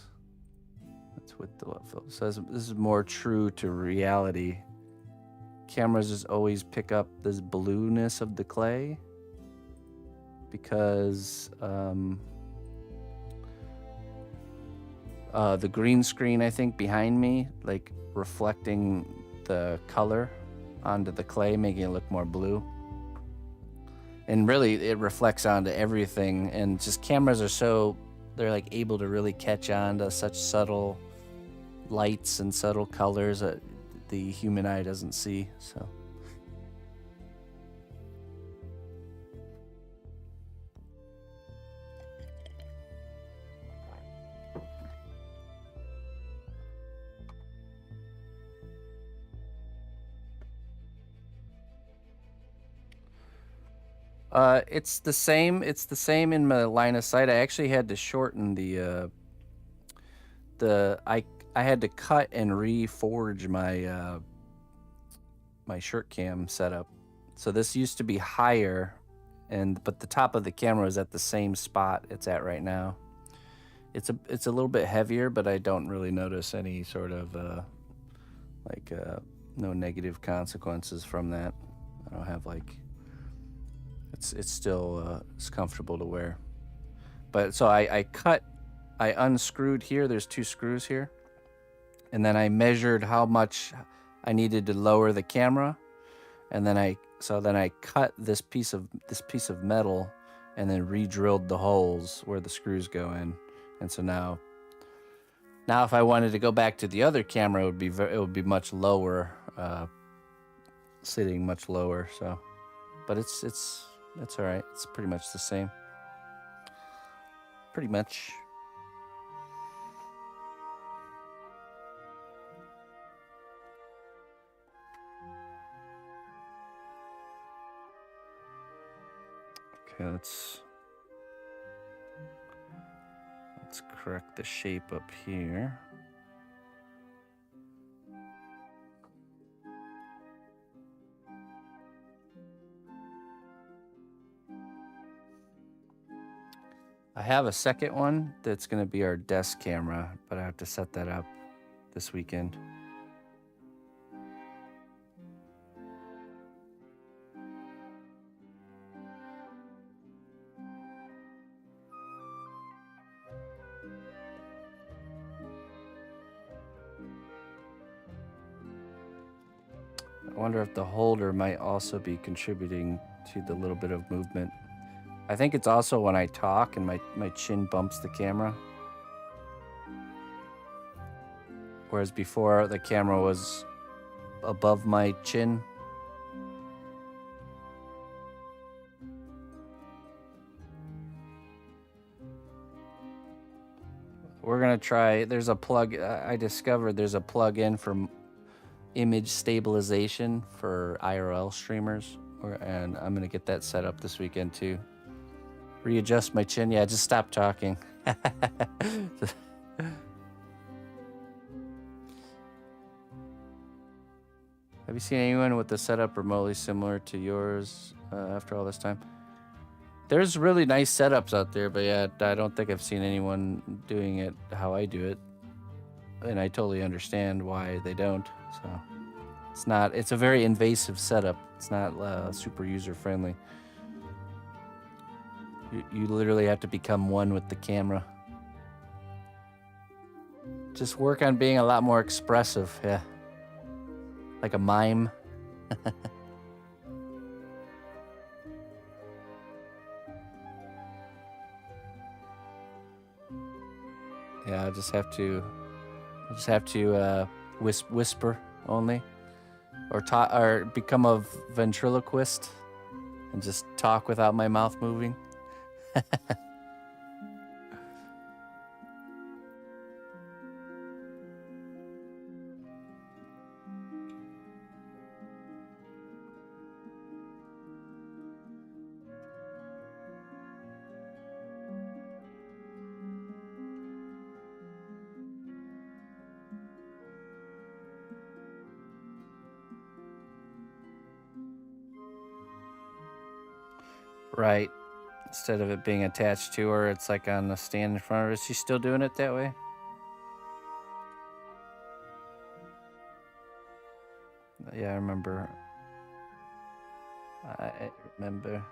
That's with the LUT filter. So this is more true to reality. Cameras just always pick up this blueness of the clay because the green screen, I think, behind me, like reflecting the color onto the clay, making it look more blue. And really, it reflects onto everything. And just cameras are so, they're like able to really catch on to such subtle lights and subtle colors that the human eye doesn't see. So. It's the same. It's the same in my line of sight. I actually had to shorten I had to cut and reforge my my shirt cam setup. So this used to be higher, but the top of the camera is at the same spot it's at right now. It's a little bit heavier, but I don't really notice any sort of no negative consequences from that. I don't have like. It's still it's comfortable to wear. But so I unscrewed here. There's 2 screws here. And then I measured how much I needed to lower the camera. And then I cut this piece of metal and then re-drilled the holes where the screws go in. And so now if I wanted to go back to the other camera, it would be much lower, sitting much lower. So, but that's all right. It's pretty much the same. Pretty much. Okay, let's correct the shape up here. I have a second one that's going to be our desk camera, but I have to set that up this weekend. I wonder if the holder might also be contributing to the little bit of movement. I think it's also when I talk and my chin bumps the camera. Whereas before the camera was above my chin. We're gonna try, there's a plug, I discovered there's a plug-in for image stabilization for IRL streamers, and I'm gonna get that set up this weekend too. Readjust my chin. Yeah, just stop talking. Have you seen anyone with the setup remotely similar to yours after all this time? There's really nice setups out there, but yeah, I don't think I've seen anyone doing it how I do it. And I totally understand why they don't. So it's a very invasive setup. It's not super user-friendly. You literally have to become one with the camera. Just work on being a lot more expressive, yeah. Like a mime. Yeah, I just have to whisper only, or become a ventriloquist and just talk without my mouth moving. Right. Instead of it being attached to her, it's like on the stand in front of her. Is she still doing it that way? Yeah, I remember. I remember.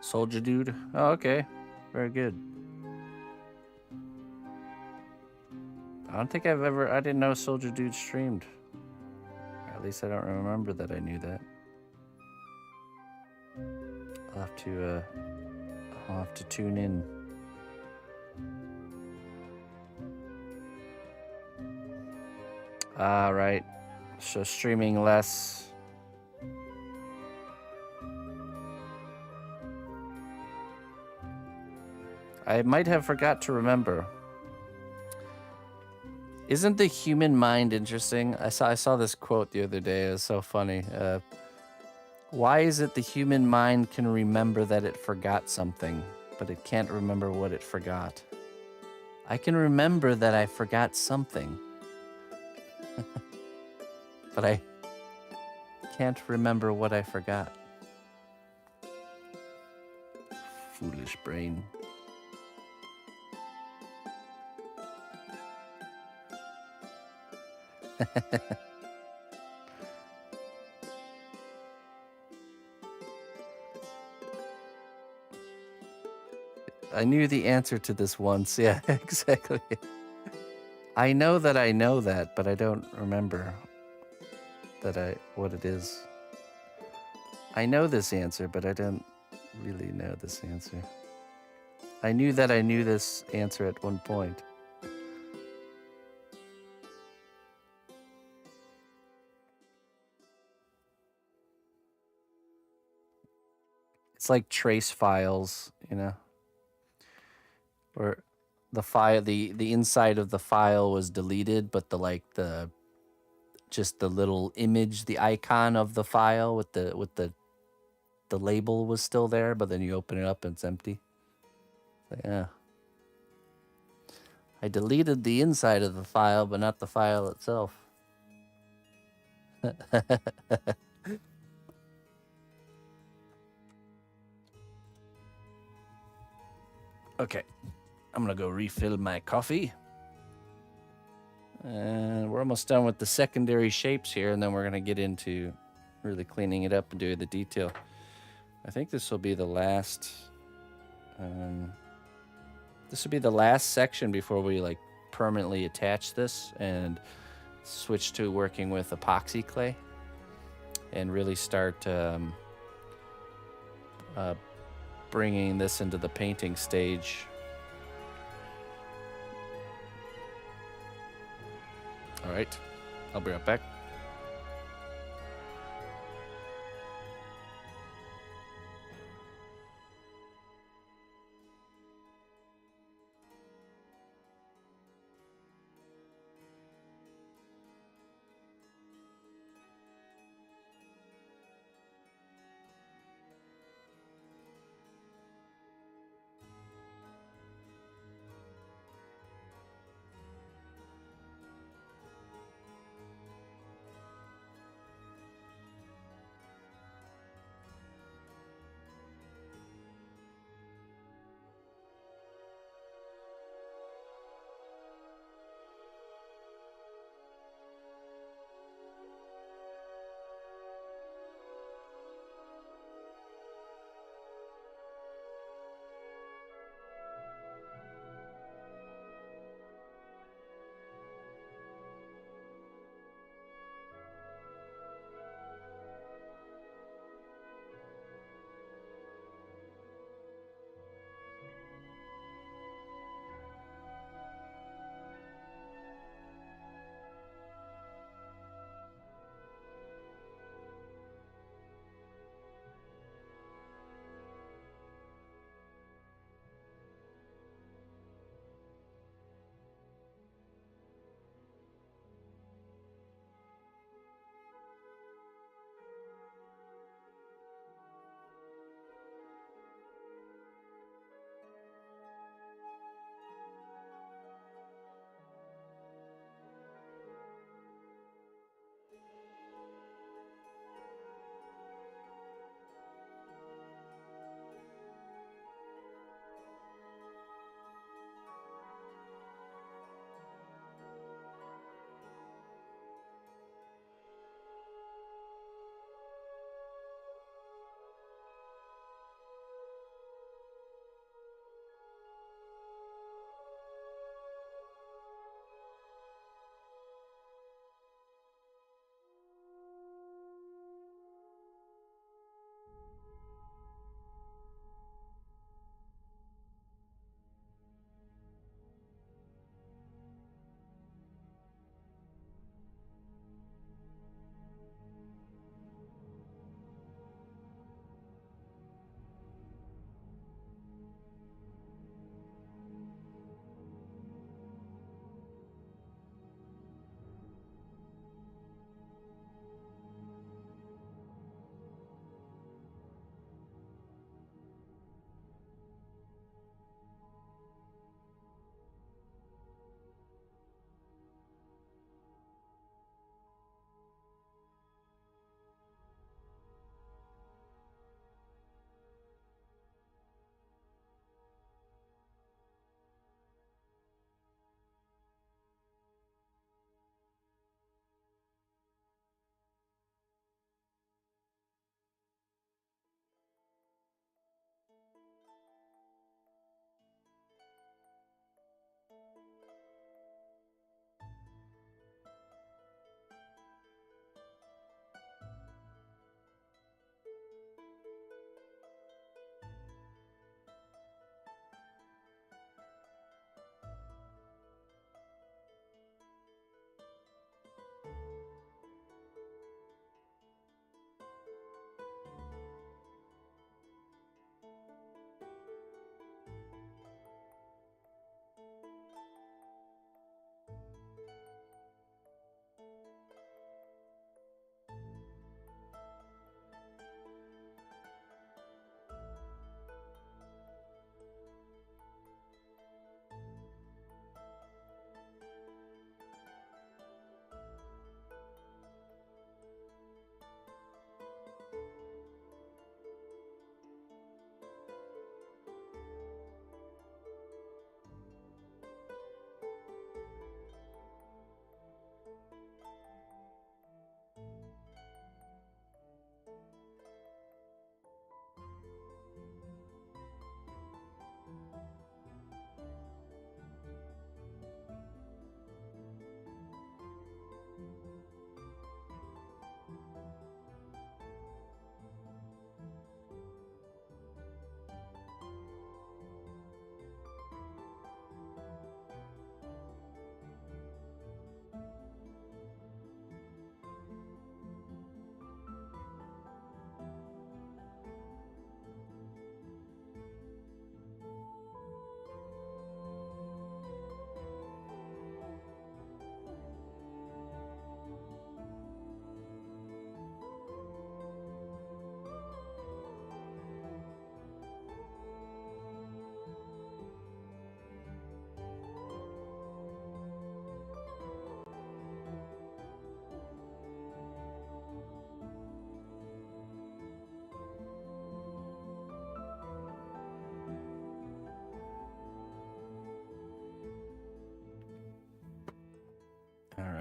Soldier dude. Oh, okay. Very good. I don't think I didn't know Soldier Dude streamed. At least I don't remember that I knew that. I'll have to tune in. Ah, right. So streaming less. I might have forgot to remember. Isn't the human mind interesting? I saw this quote the other day. It was so funny. Why is it the human mind can remember that it forgot something, but it can't remember what it forgot? I can remember that I forgot something, but I can't remember what I forgot. Foolish brain. I knew the answer to this once. Yeah, exactly. I know that, but I don't remember what it is. I know this answer, but I don't really know this answer. I knew that I knew this answer at one point. It's like trace files, you know, where the file, the inside of the file was deleted, but the just the little image, the icon of the file with the label was still there, but then you open it up and it's empty. So, yeah. I deleted the inside of the file, but not the file itself. Okay, I'm gonna go refill my coffee. And we're almost done with the secondary shapes here, and then we're gonna get into really cleaning it up and doing the detail. I think this will be the last. This will be the last section before we like permanently attach this and switch to working with epoxy clay and really start bringing this into the painting stage. All right, I'll be right back.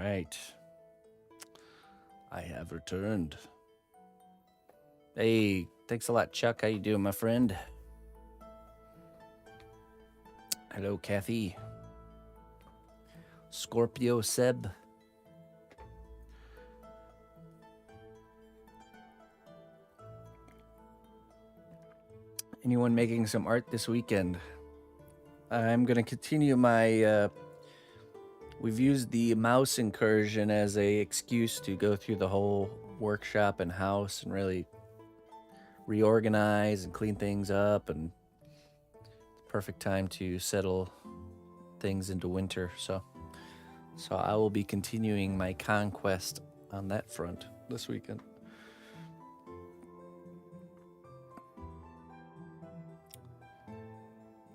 right. I have returned. Hey, thanks a lot, Chuck. How you doing, my friend? Hello, Kathy. Scorpio Seb. Anyone making some art this weekend? I'm going to continue my... we've used the mouse incursion as a excuse to go through the whole workshop and house and really reorganize and clean things up, and perfect time to settle things into winter. So I will be continuing my conquest on that front this weekend.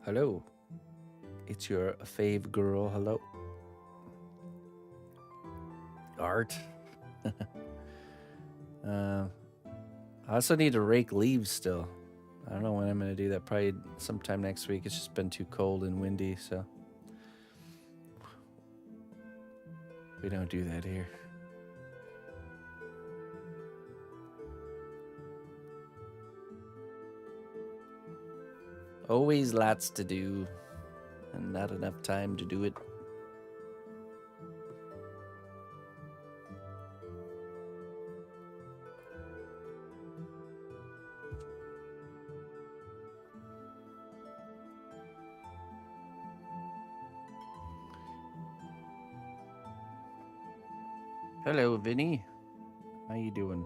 Hello. It's your fave girl. Hello. Art. I also need to rake leaves still. I don't know when I'm going to do that. Probably sometime next week. It's just been too cold and windy, so we don't do that here. Always lots to do and not enough time to do it. Hello, Vinny. How you doing?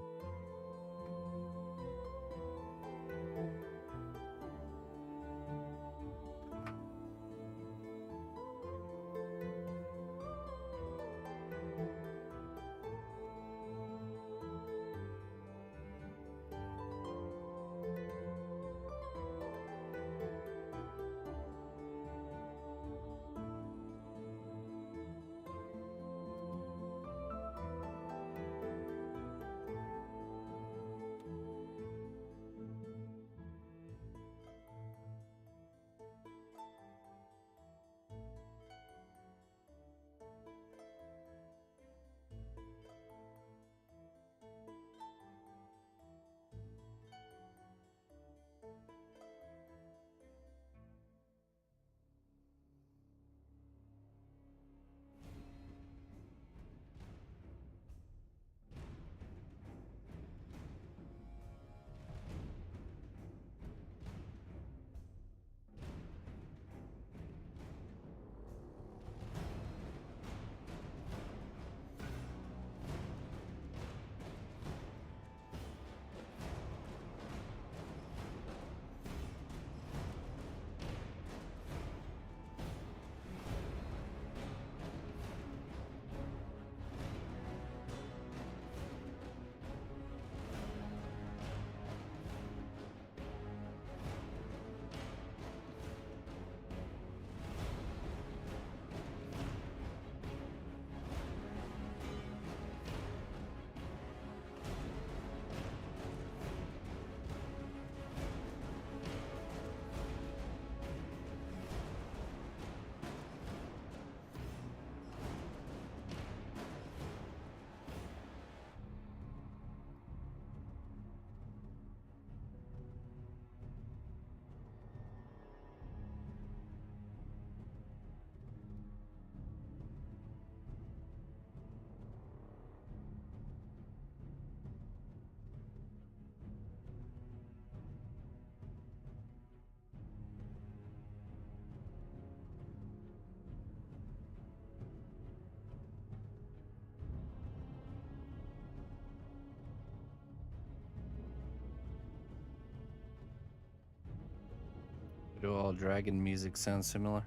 Do all dragon music sound similar?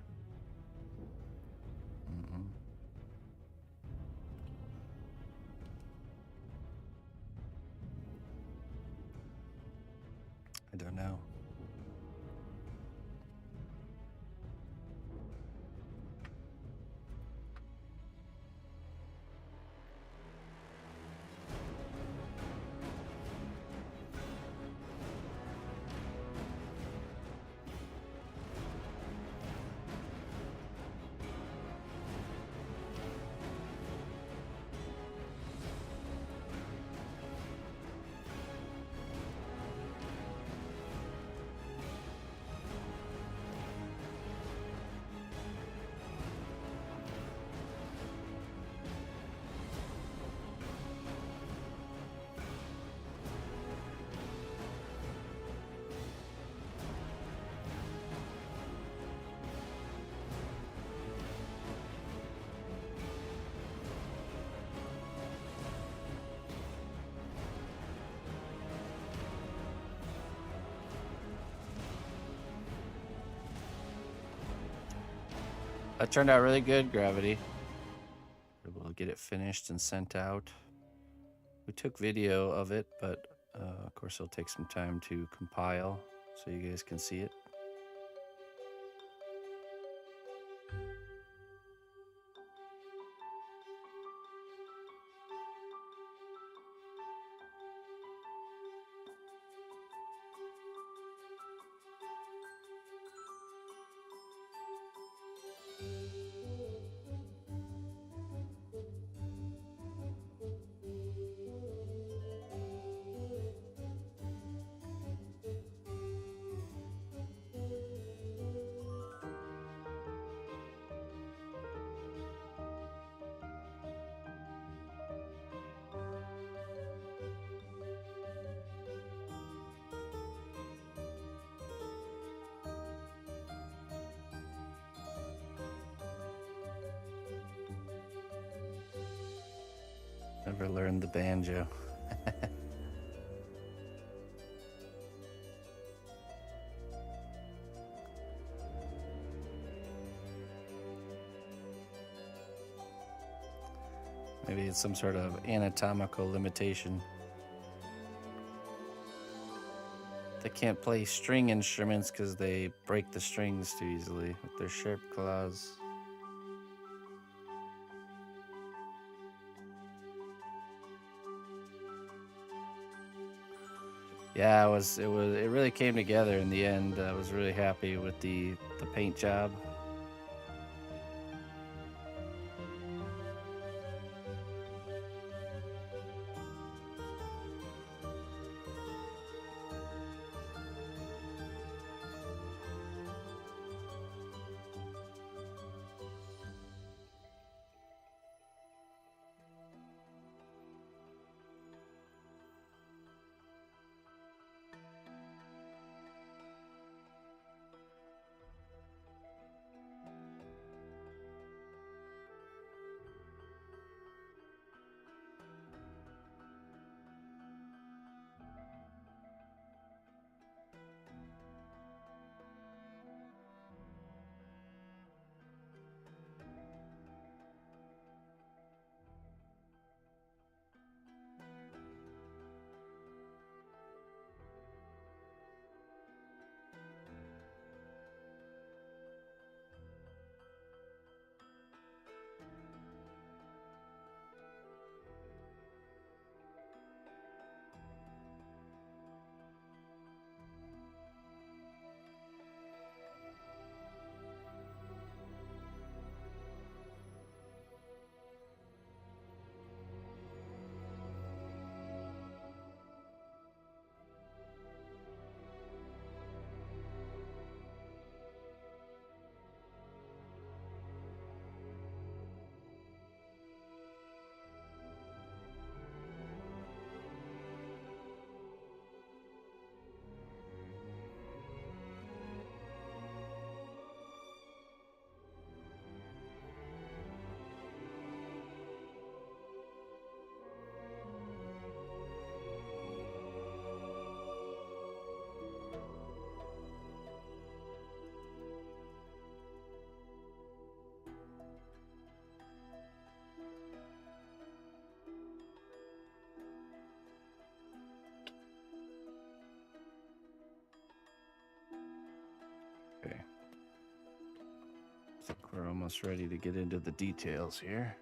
I don't know. That turned out really good, Gravity. Able to get it finished and sent out. We took video of it, but of course it'll take some time to compile so you guys can see it. Never learned the banjo. Maybe it's some sort of anatomical limitation. They can't play string instruments because they break the strings too easily with their sharp claws. Yeah, it really came together in the end. I was really happy with the paint job. Okay. I think we're almost ready to get into the details here.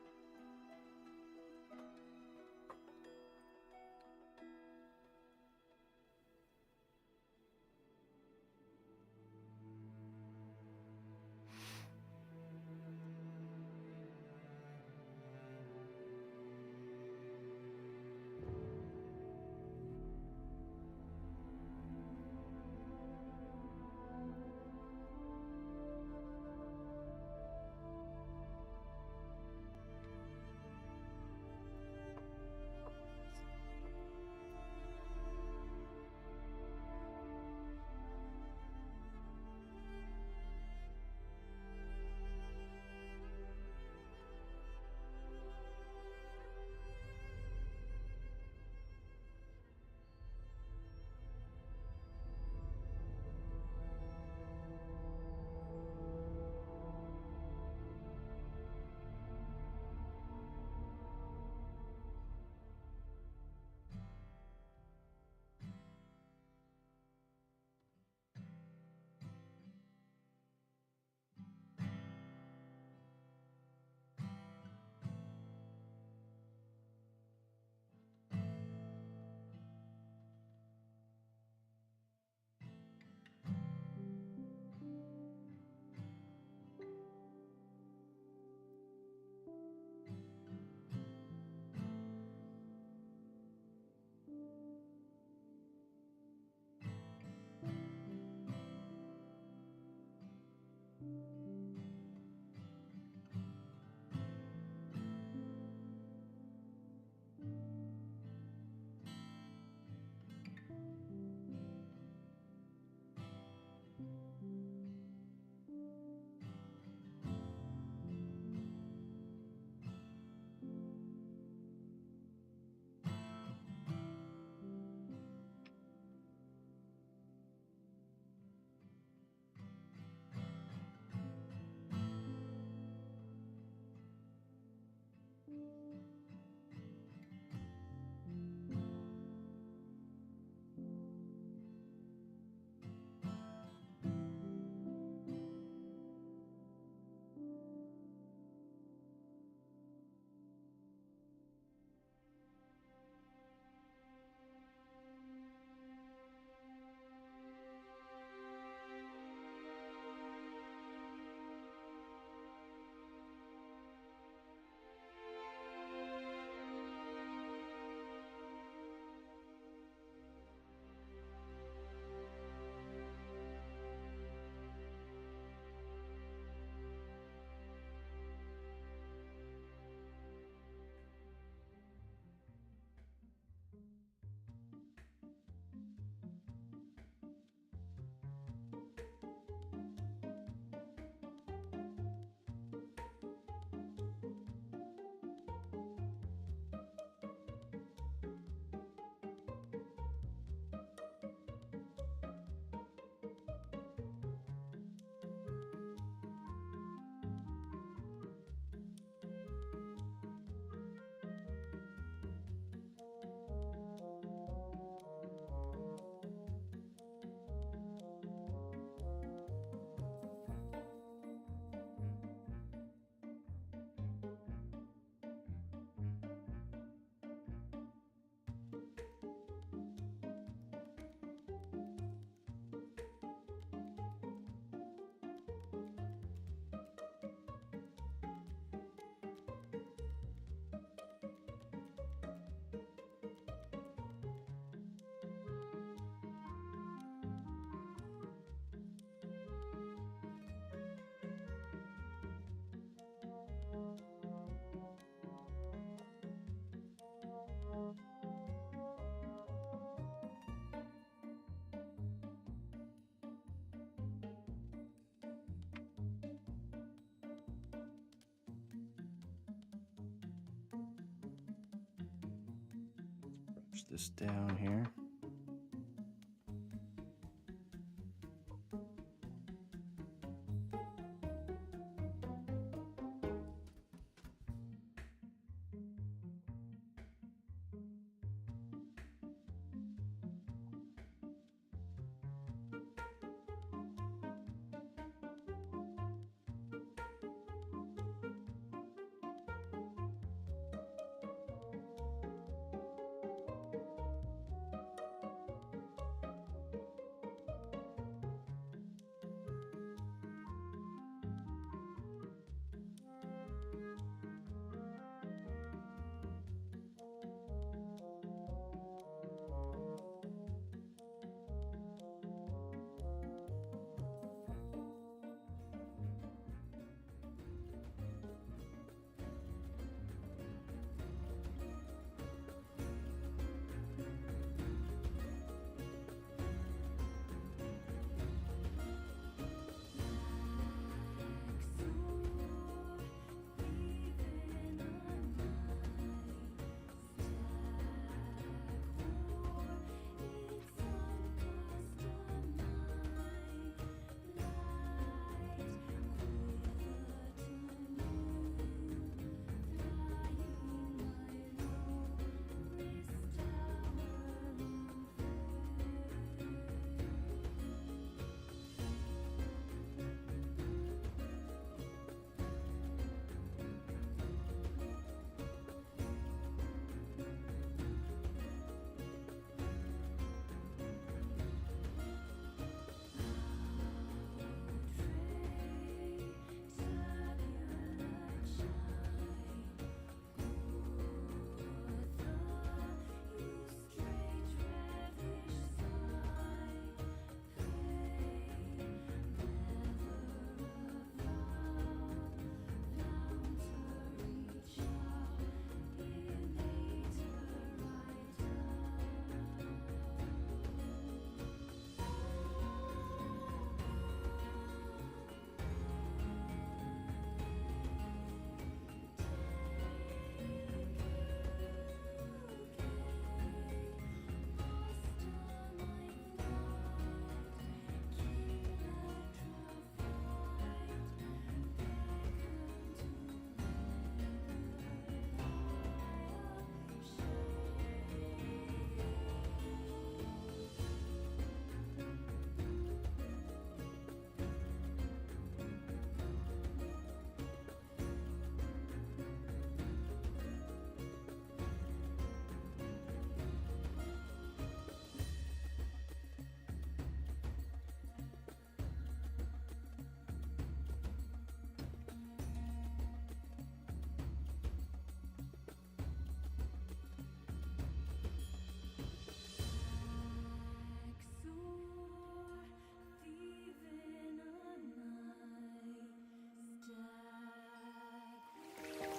push this down here.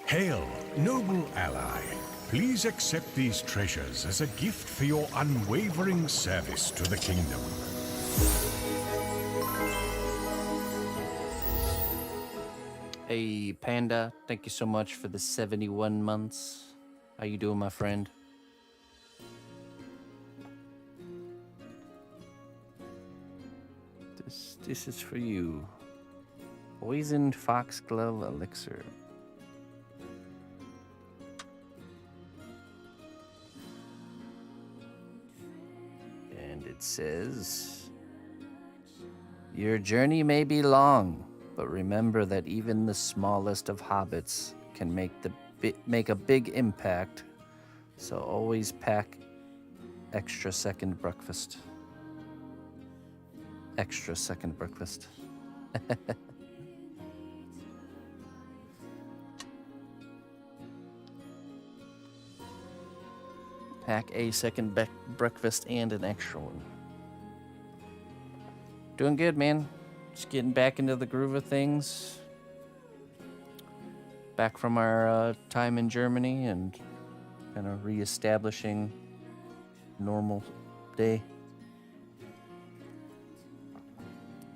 Hail, noble ally. Please accept these treasures as a gift for your unwavering service to the kingdom. Hey, Panda, thank you so much for the 71 months. How you doing, my friend? This is for you. Poisoned foxglove elixir. And it says, your journey may be long, but remember that even the smallest of hobbits can make a big impact. So always pack extra second breakfast. Extra second breakfast. Pack a second breakfast and an extra one. Doing good, man. Just getting back into the groove of things. Back from our time in Germany and kind of reestablishing normal day.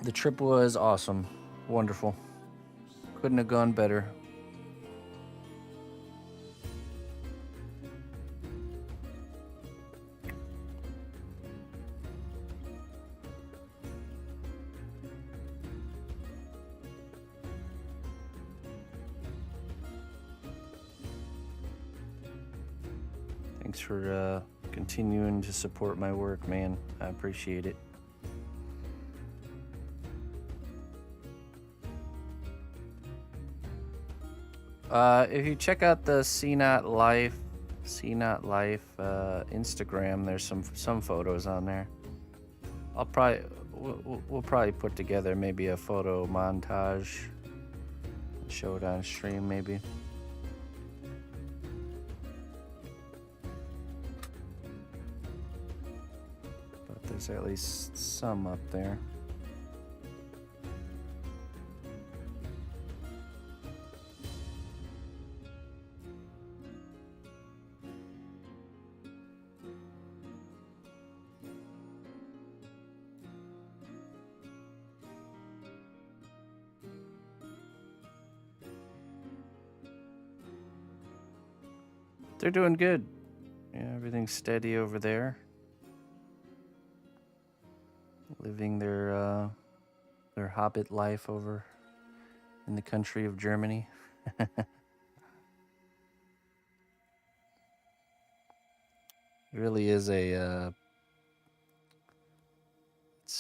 The trip was awesome. Wonderful. Couldn't have gone better. Thanks for continuing to support my work, man. I appreciate it. If you check out the CNOT Life Instagram, there's some photos on there. We'll probably put together maybe a photo montage, show it on stream maybe. But there's at least some up there. They're doing good. Yeah, everything's steady over there. Living their hobbit life over in the country of Germany. It really is it's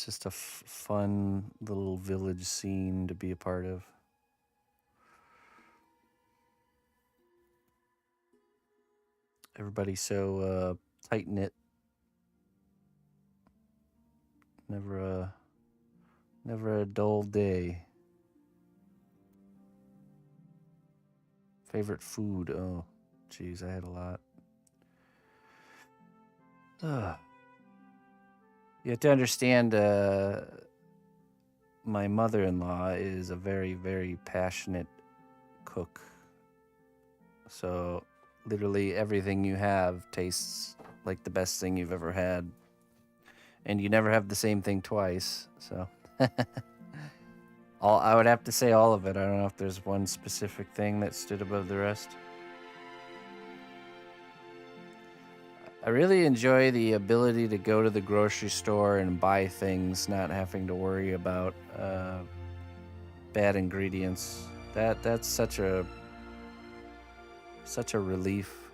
just a fun little village scene to be a part of. Everybody's so tight-knit. Never a dull day. Favorite food? Oh, geez, I had a lot. You have to understand, my mother-in-law is a very, very passionate cook. So literally everything you have tastes like the best thing you've ever had. And you never have the same thing twice, so. I would have to say all of it. I don't know if there's one specific thing that stood above the rest. I really enjoy the ability to go to the grocery store and buy things, not having to worry about bad ingredients. That's such a relief.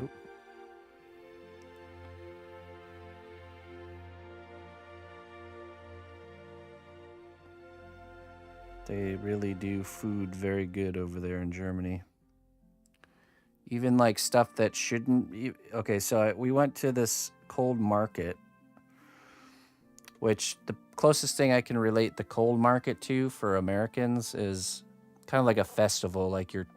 Oop. They really do food very good over there in Germany. Even like stuff that shouldn't. Okay, so we went to this cold market, which the closest thing I can relate the cold market to for Americans is kind of like a festival, like your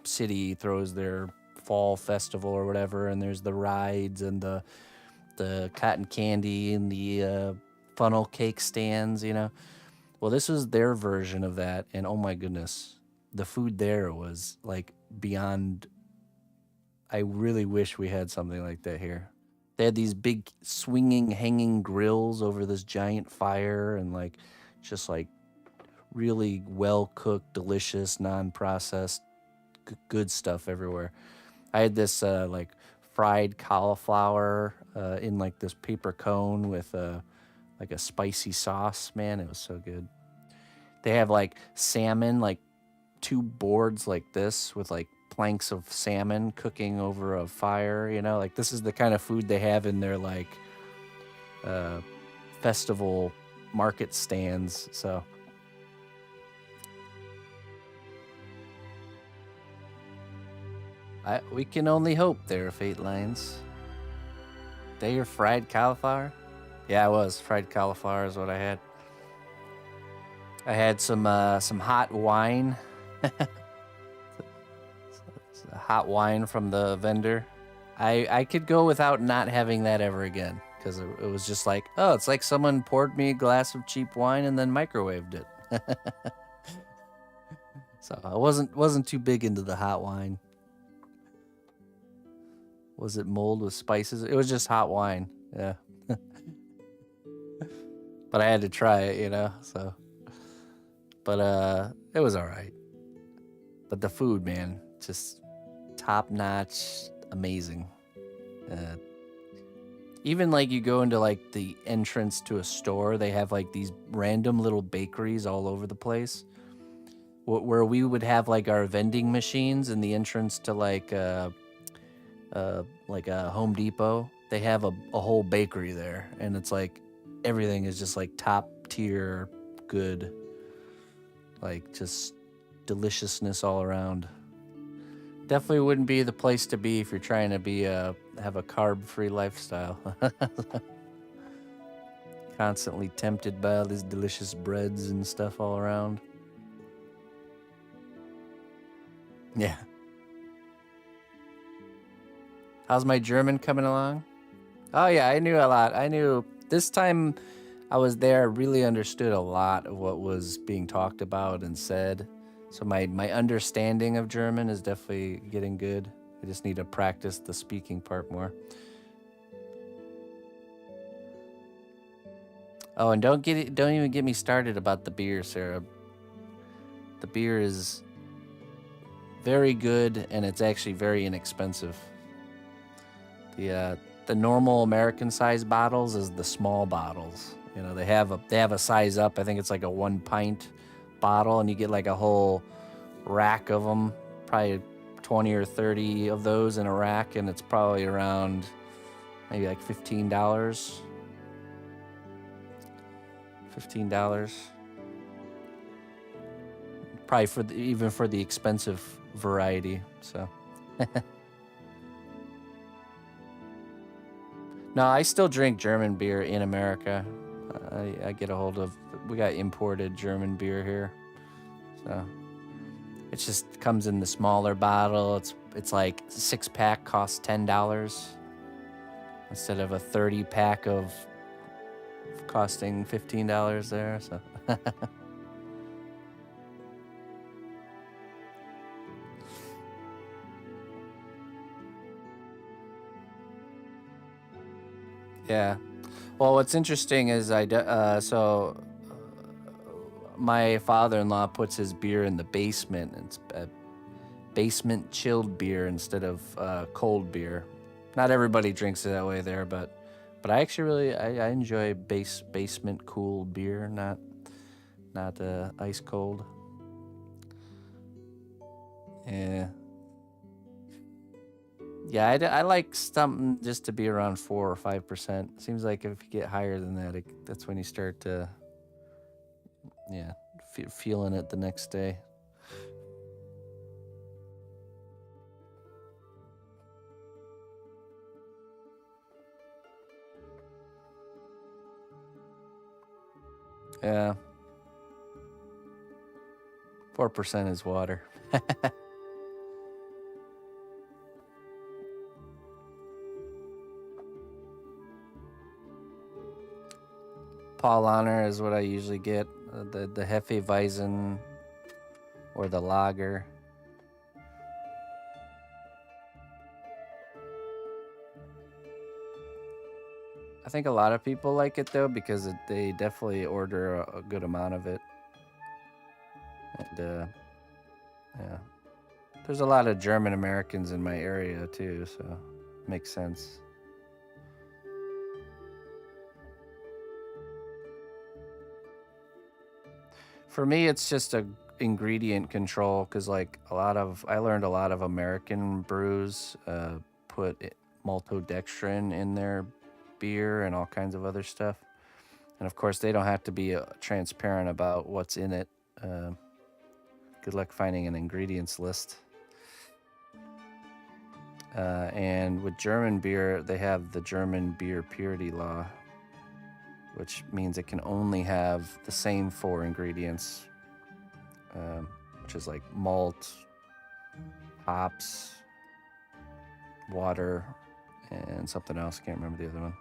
city throws their fall festival or whatever, and there's the rides and the cotton candy and the funnel cake stands, Well, this was their version of that, and oh my goodness, the food there was like beyond. I really wish we had something like that here. They had these big swinging, hanging grills over this giant fire, and like just like really well cooked, delicious, non-processed, good stuff everywhere. I had this like fried cauliflower in like this paper cone with like a spicy sauce. Man, it was so good. They have like salmon, like 2 boards like this with like planks of salmon cooking over a fire, like this is the kind of food they have in their like festival market stands. So we can only hope there, Fate Lines. They your fried cauliflower? Yeah, it was. Fried cauliflower is what I had. I had some hot wine. Hot wine from the vendor. I could go without not having that ever again, because it was just like, oh, it's like someone poured me a glass of cheap wine and then microwaved it. So I wasn't too big into the hot wine. Was it mulled with spices? It was just hot wine. Yeah. But I had to try it, so. But it was all right. But the food, man, just top notch, amazing. Even like you go into like the entrance to a store, they have like these random little bakeries all over the place, where we would have like our vending machines in the entrance to like like a Home Depot, they have a whole bakery there, and it's like everything is just like top tier good, like just deliciousness all around. Definitely wouldn't be the place to be if you're trying to be have a carb-free lifestyle. Constantly tempted by all these delicious breads and stuff all around. Yeah. How's my German coming along? Oh yeah, I knew a lot. I knew this time I was there, I really understood a lot of what was being talked about and said. So my understanding of German is definitely getting good. I just need to practice the speaking part more. Oh, and don't even get me started about the beer, Sarah. The beer is very good, and it's actually very inexpensive. The normal American size bottles is the small bottles. You know, they have a size up. I think it's like a 1 pint bottle, and you get like a whole rack of them, probably 20 or 30 of those in a rack, and it's probably around maybe like $15. $15. Probably even for the expensive variety. So. No, I still drink German beer in America. I get a hold of. We got imported German beer here, so it just comes in the smaller bottle. It's like 6-pack costs $10 instead of a 30-pack of costing $15 there. So. Yeah. Well, what's interesting is my father-in-law puts his beer in the basement. It's a basement chilled beer instead of cold beer. Not everybody drinks it that way there, but I actually I enjoy basement cool beer, not ice cold. Yeah. Yeah, I like something just to be around 4 or 5%. Seems like if you get higher than that, that's when you start to, feeling it the next day. Yeah. 4% is water. Paul Honor is what I usually get. The Hefeweizen or the lager. I think a lot of people like it though because they definitely order a good amount of it. And yeah, there's a lot of German Americans in my area too, so makes sense. For me, it's just a ingredient control because like I learned a lot of American brews put maltodextrin in their beer and all kinds of other stuff, and of course they don't have to be transparent about what's in it. Good luck finding an ingredients list. And with German beer, they have the German beer purity law, which means it can only have the same 4 ingredients, which is like malt, hops, water, and something else. Can't remember the other one.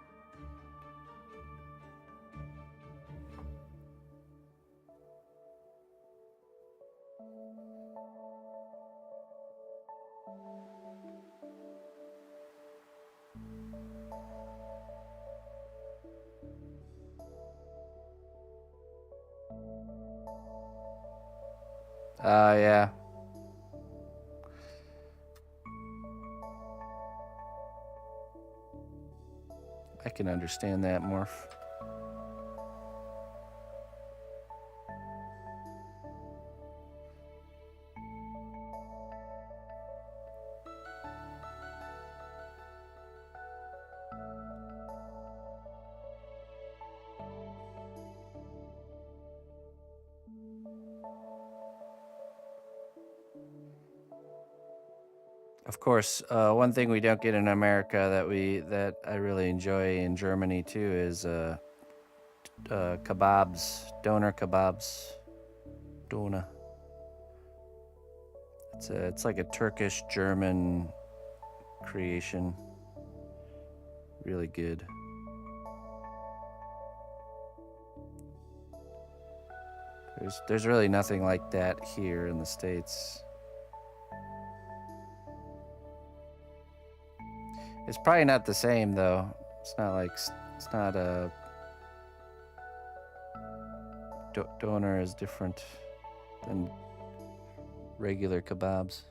Yeah. I can understand that, Morph. Of course, one thing we don't get in America that I really enjoy in Germany too is kebabs, doner kebabs, dona. It's like a Turkish German creation. Really good. There's really nothing like that here in the States. It's probably not the same though. It's not a doner is different than regular kebabs.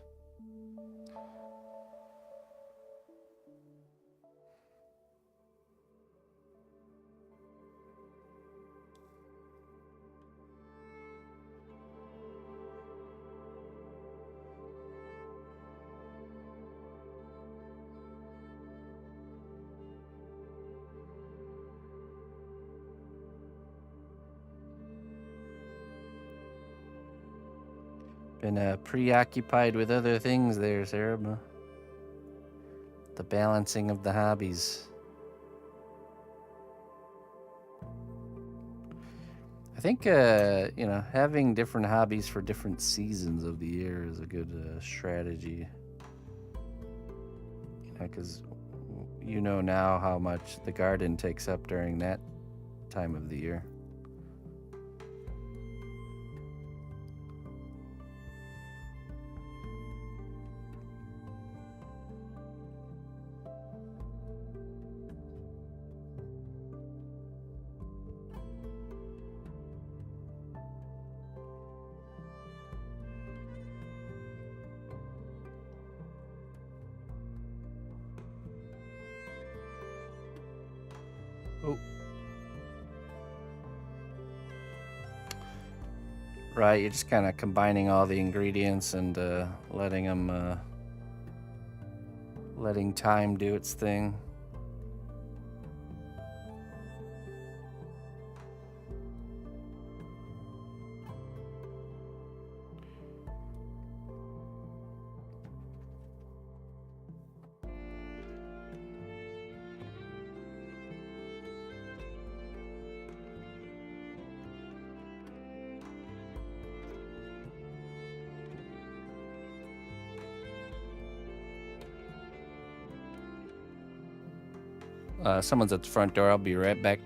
Been preoccupied with other things there, Sarah. The balancing of the hobbies. I think, having different hobbies for different seasons of the year is a good strategy. Because you know now how much the garden takes up during that time of the year. Oh. Right, you're just kind of combining all the ingredients and letting time do its thing. Someone's at the front door. I'll be right back.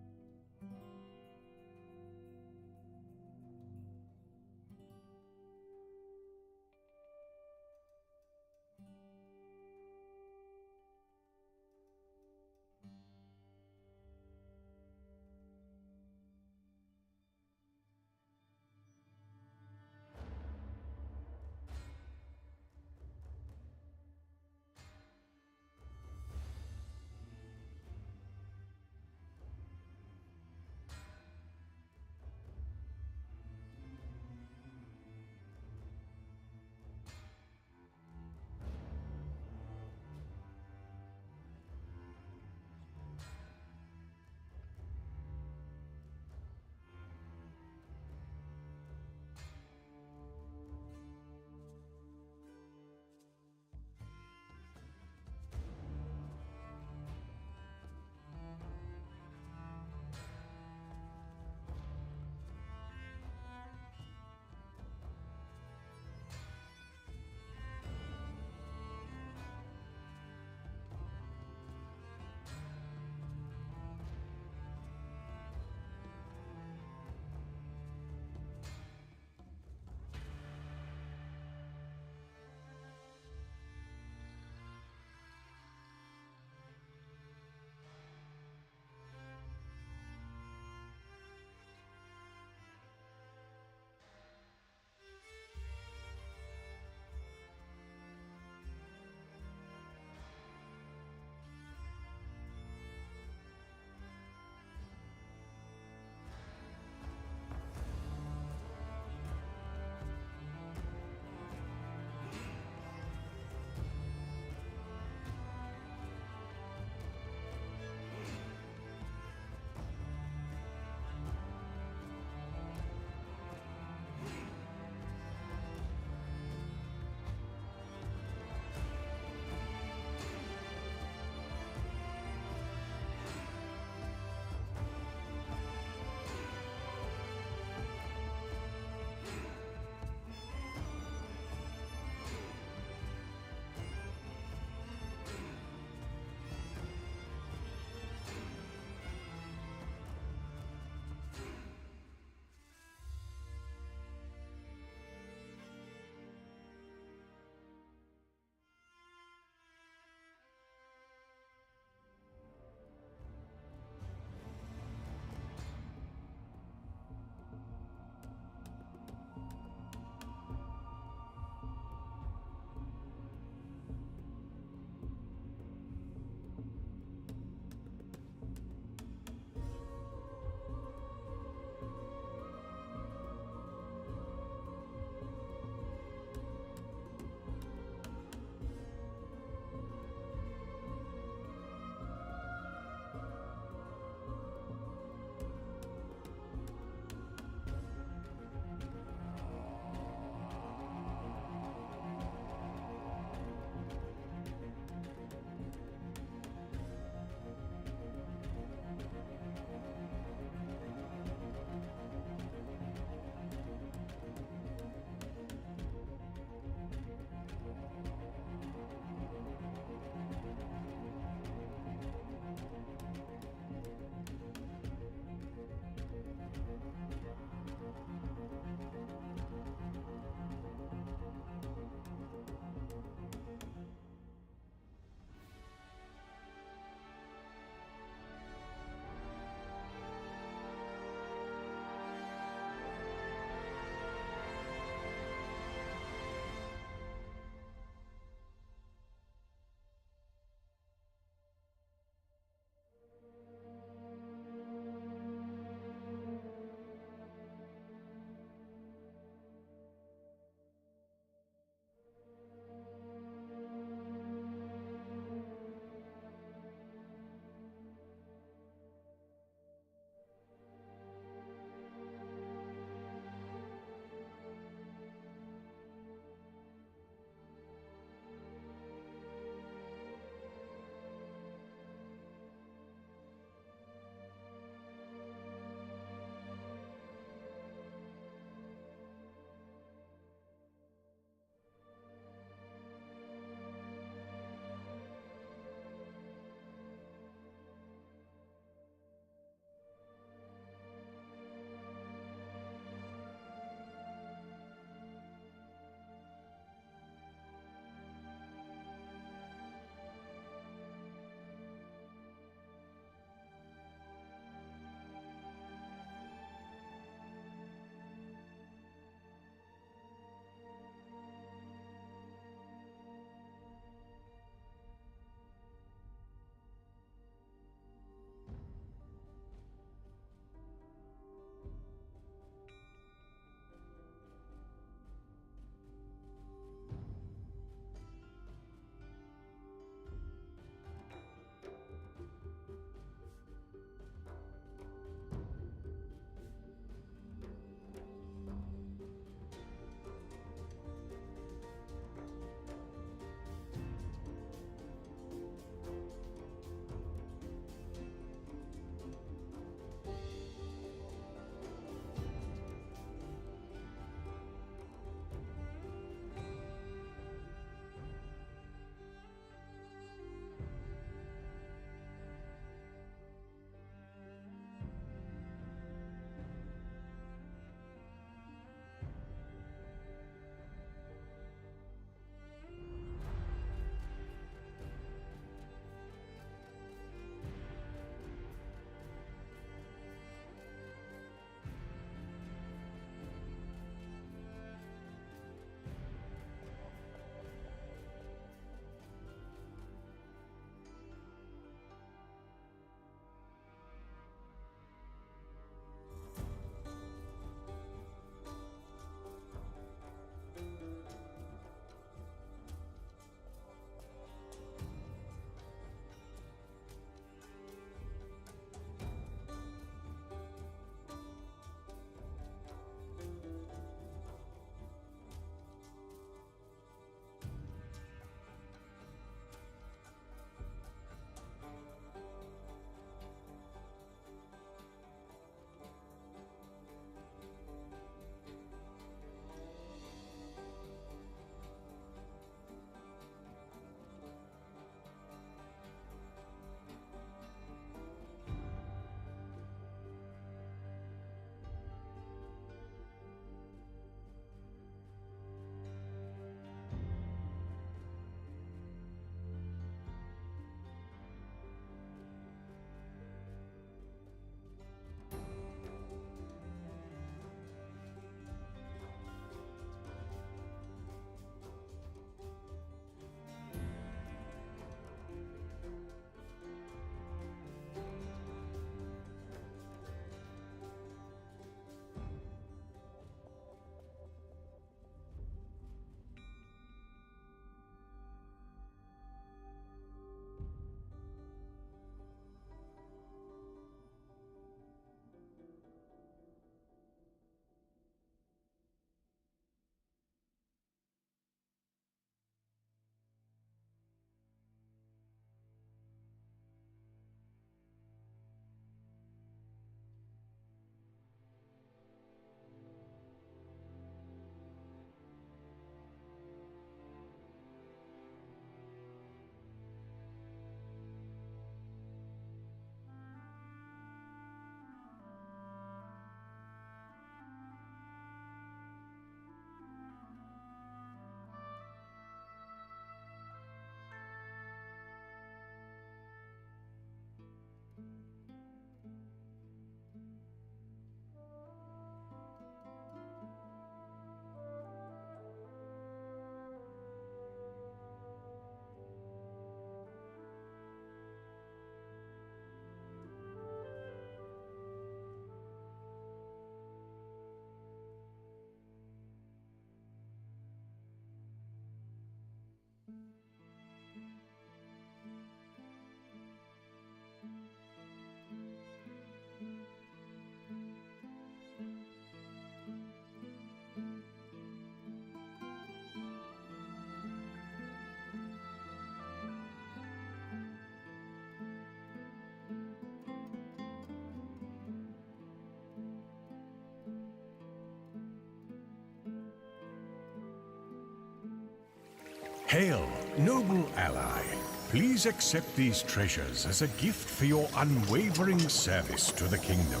Hail, noble ally. Please accept these treasures as a gift for your unwavering service to the kingdom.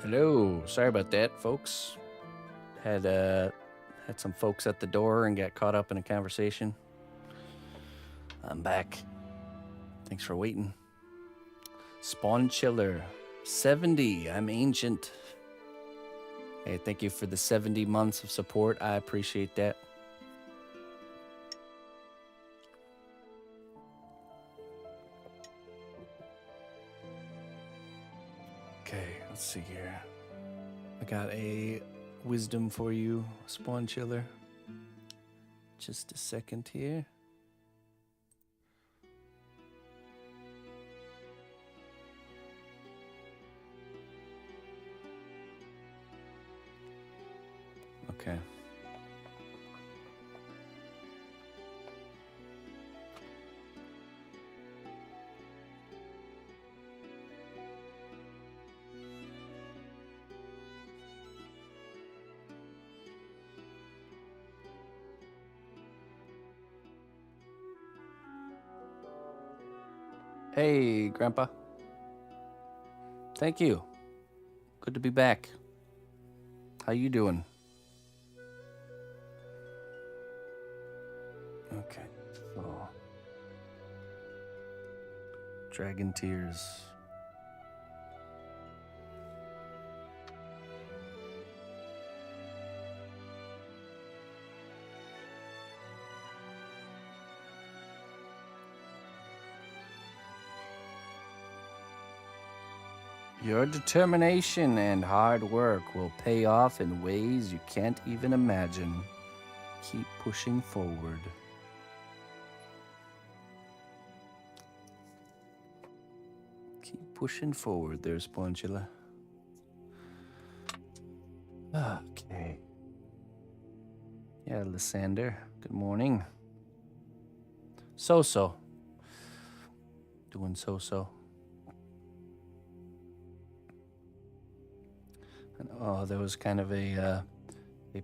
Hello. Sorry about that, folks. Had some folks at the door and got caught up in a conversation. I'm back. Thanks for waiting. Spawn Chiller 70. I'm ancient. Hey, thank you for the 70 months of support. I appreciate that. Okay, let's see here. I got a wisdom for you, Spawn Chiller. Just a second here. Okay. Hey, Grandpa. Thank you. Good to be back. How you doing? Okay, so Dragon Tears. Your determination and hard work will pay off in ways you can't even imagine. Keep pushing forward. Keep pushing forward there, Spongula. Okay. Yeah, Lysander, good morning. So-so. Doing so-so. Oh, there was kind of a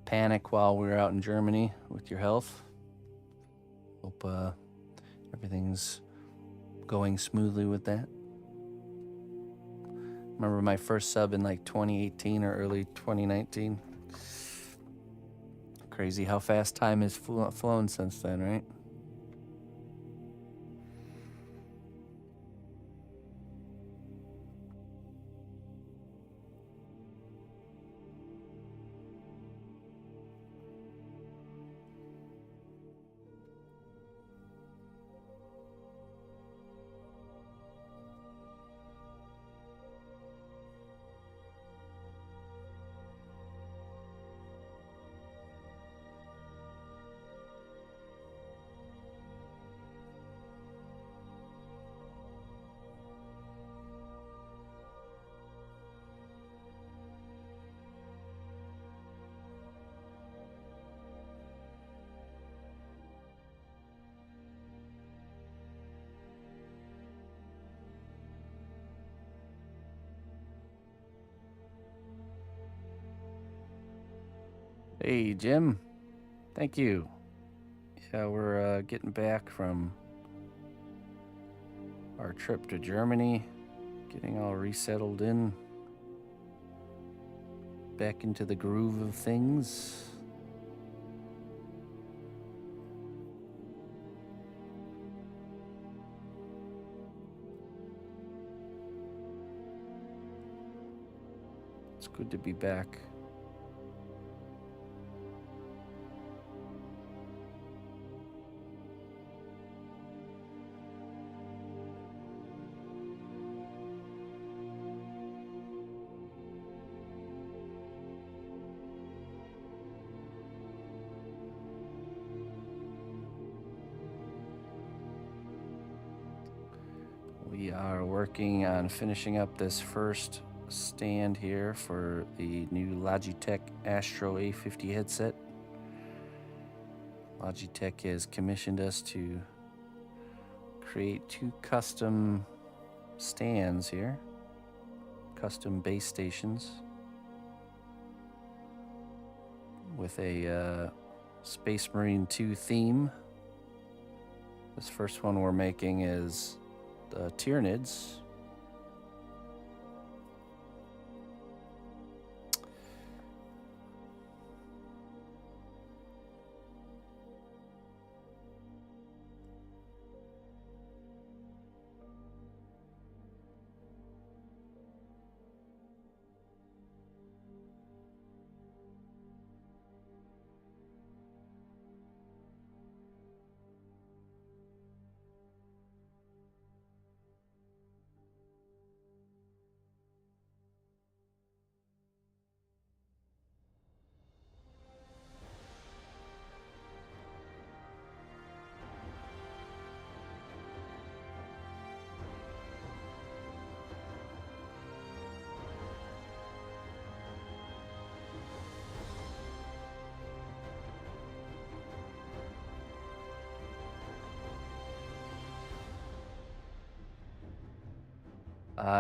panic while we were out in Germany with your health. Hope everything's going smoothly with that. Remember my first sub in like 2018 or early 2019. Crazy how fast time has flown since then, right? Hey, Jim. Thank you. Yeah, we're getting back from our trip to Germany, getting all resettled in, back into the groove of things. It's good to be back. We are working on finishing up this first stand here for the new Logitech ASTRO A50 headset. Logitech has commissioned us to create 2 custom stands here, custom base stations with a Space Marine 2 theme. This first one we're making is the Tyranids.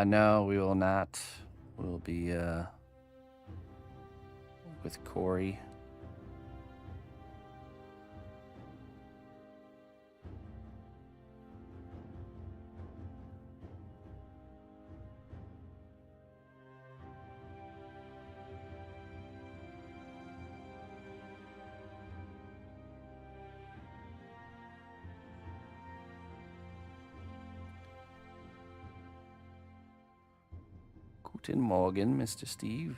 No, we will not. We'll be with Corey. Guten Morgen, Mr. Steve.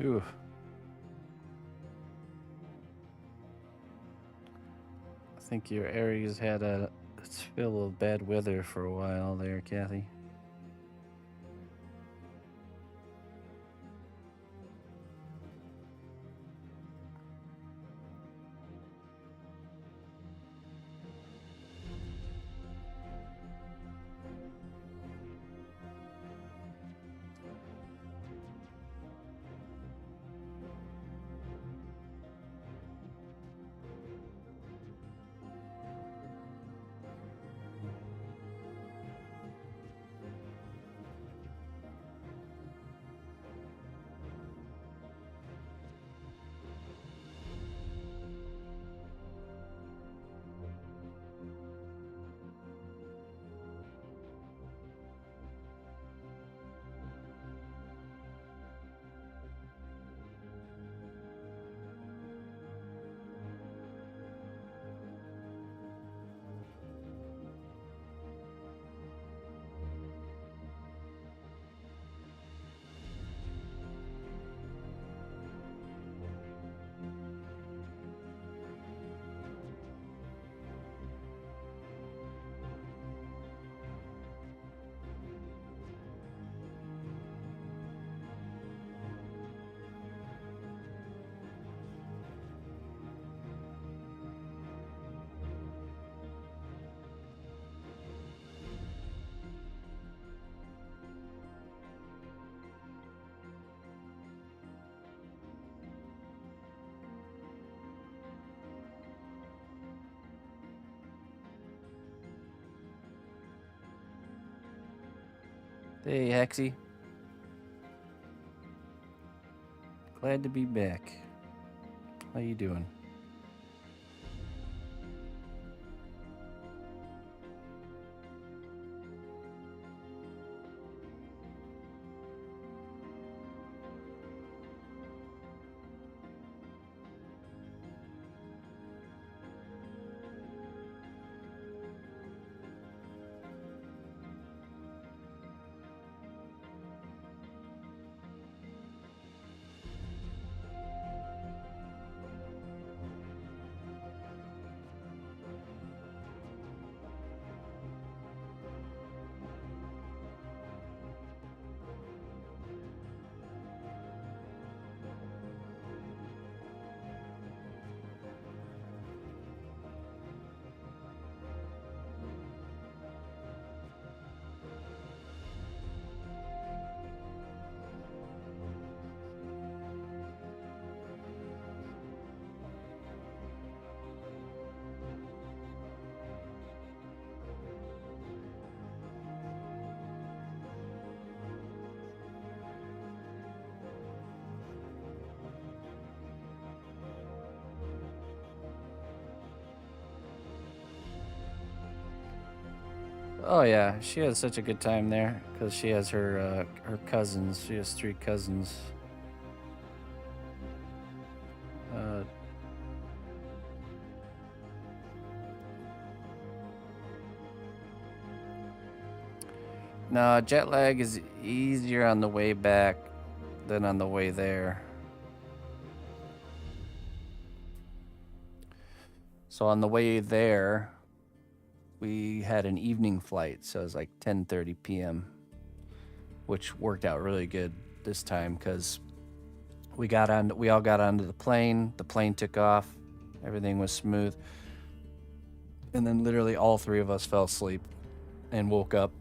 Ooh. I think your area's had a spell of bad weather for a while there, Kathy. Hey, Hexy. Glad to be back. How you doing? Oh yeah, she has such a good time there because she has her cousins. She has 3 cousins. Uh, no, jet lag is easier on the way back than on the way there. So on the way there, we had an evening flight, so it was like 10:30 p.m., which worked out really good this time because we all got onto the plane. The plane took off, everything was smooth, and then literally all 3 of us fell asleep and woke up,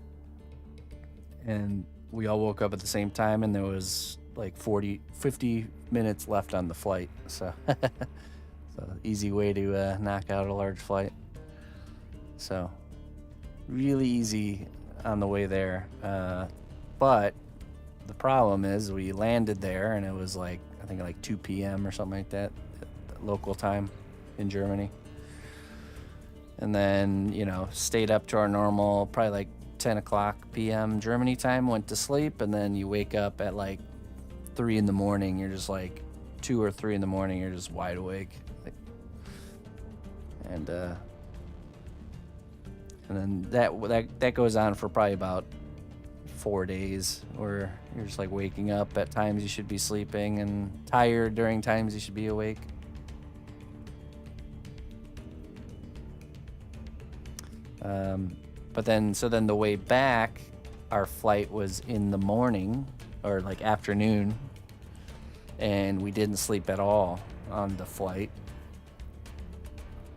and we all woke up at the same time, and there was like 50 minutes left on the flight, so easy way to knock out a large flight. So really easy on the way there. But the problem is we landed there and it was like, I think like 2 p.m. or something like that, local time in Germany. And then, stayed up to our normal, probably like 10 o'clock p.m. Germany time, went to sleep, and then you wake up at like 3 in the morning. You're just like 2 or 3 in the morning, you're just wide awake. And then that goes on for probably about 4 days where you're just like waking up at times you should be sleeping and tired during times you should be awake. But then the way back, our flight was in the morning or like afternoon, and we didn't sleep at all on the flight.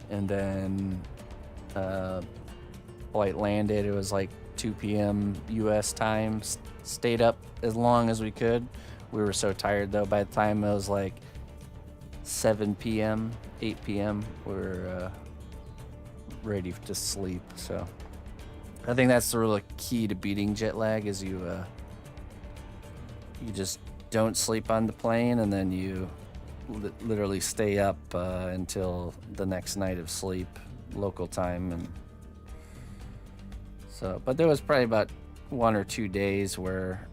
And then flight landed, it was like 2 p.m. US time. Stayed up as long as we could. We were so tired though, by the time it was like 7 p.m., 8 p.m., we were ready to sleep. So I think that's the real key to beating jet lag is you just don't sleep on the plane, and then you literally stay up until the next night of sleep, local time. And so, but there was probably about 1 or 2 days where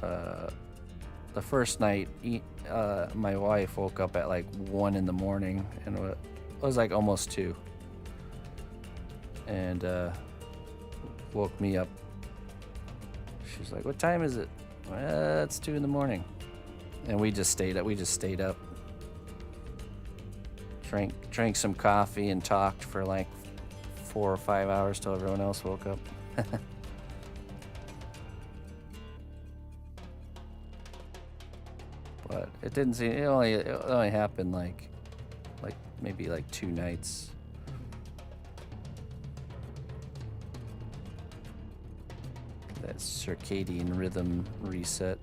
the first night my wife woke up at like 1 in the morning, and it was like almost 2, and woke me up. She's like, "What time is it?" It's 2 in the morning. And we just stayed up. Drank some coffee and talked for like 4 or 5 hours till everyone else woke up. But it didn't seem, it only happened like maybe like 2 nights. That circadian rhythm reset.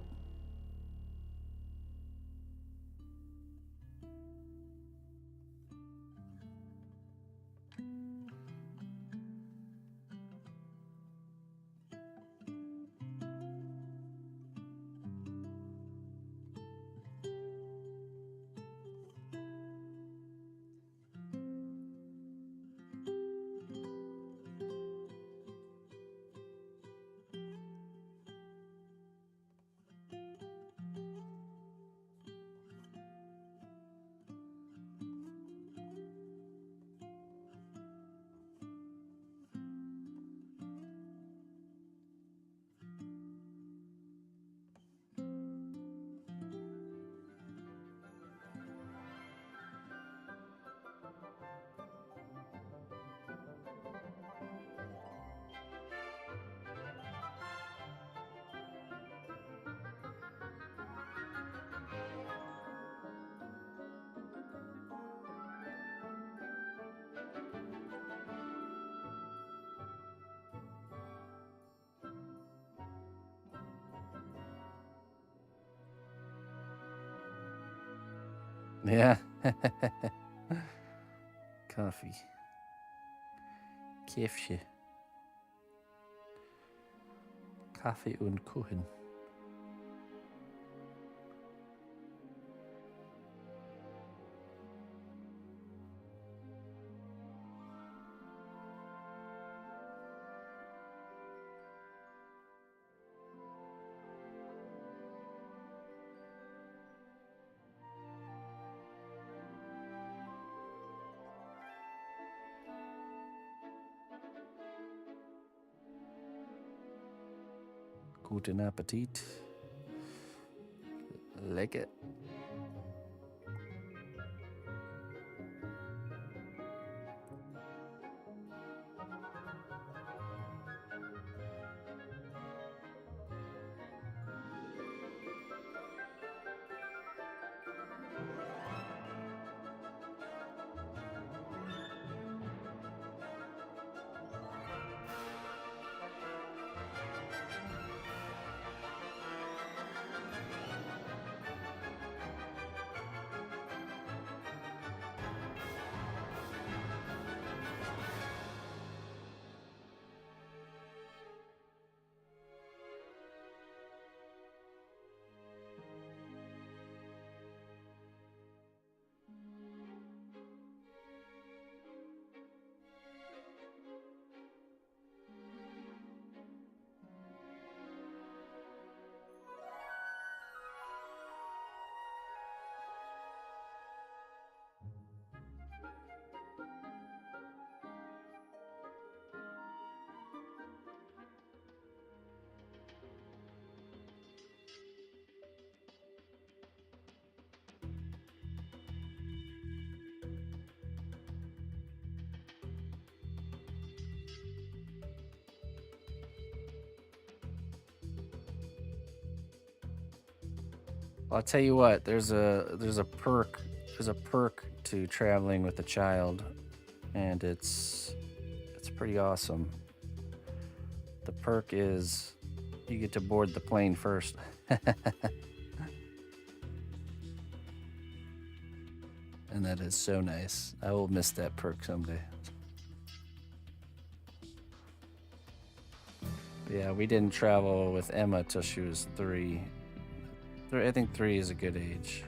Yeah. Coffee. Käffchen. Kaffee und Kuchen. Guten Appetit. Lecker. I'll tell you what. There's a perk. There's a perk to traveling with a child, and it's pretty awesome. The perk is you get to board the plane first. And that is so nice. I will miss that perk someday. But yeah, we didn't travel with Emma till she was 3. I think 3 is a good age.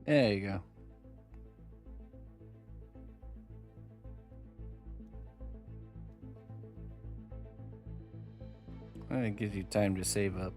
There you go. It gives you time to save up.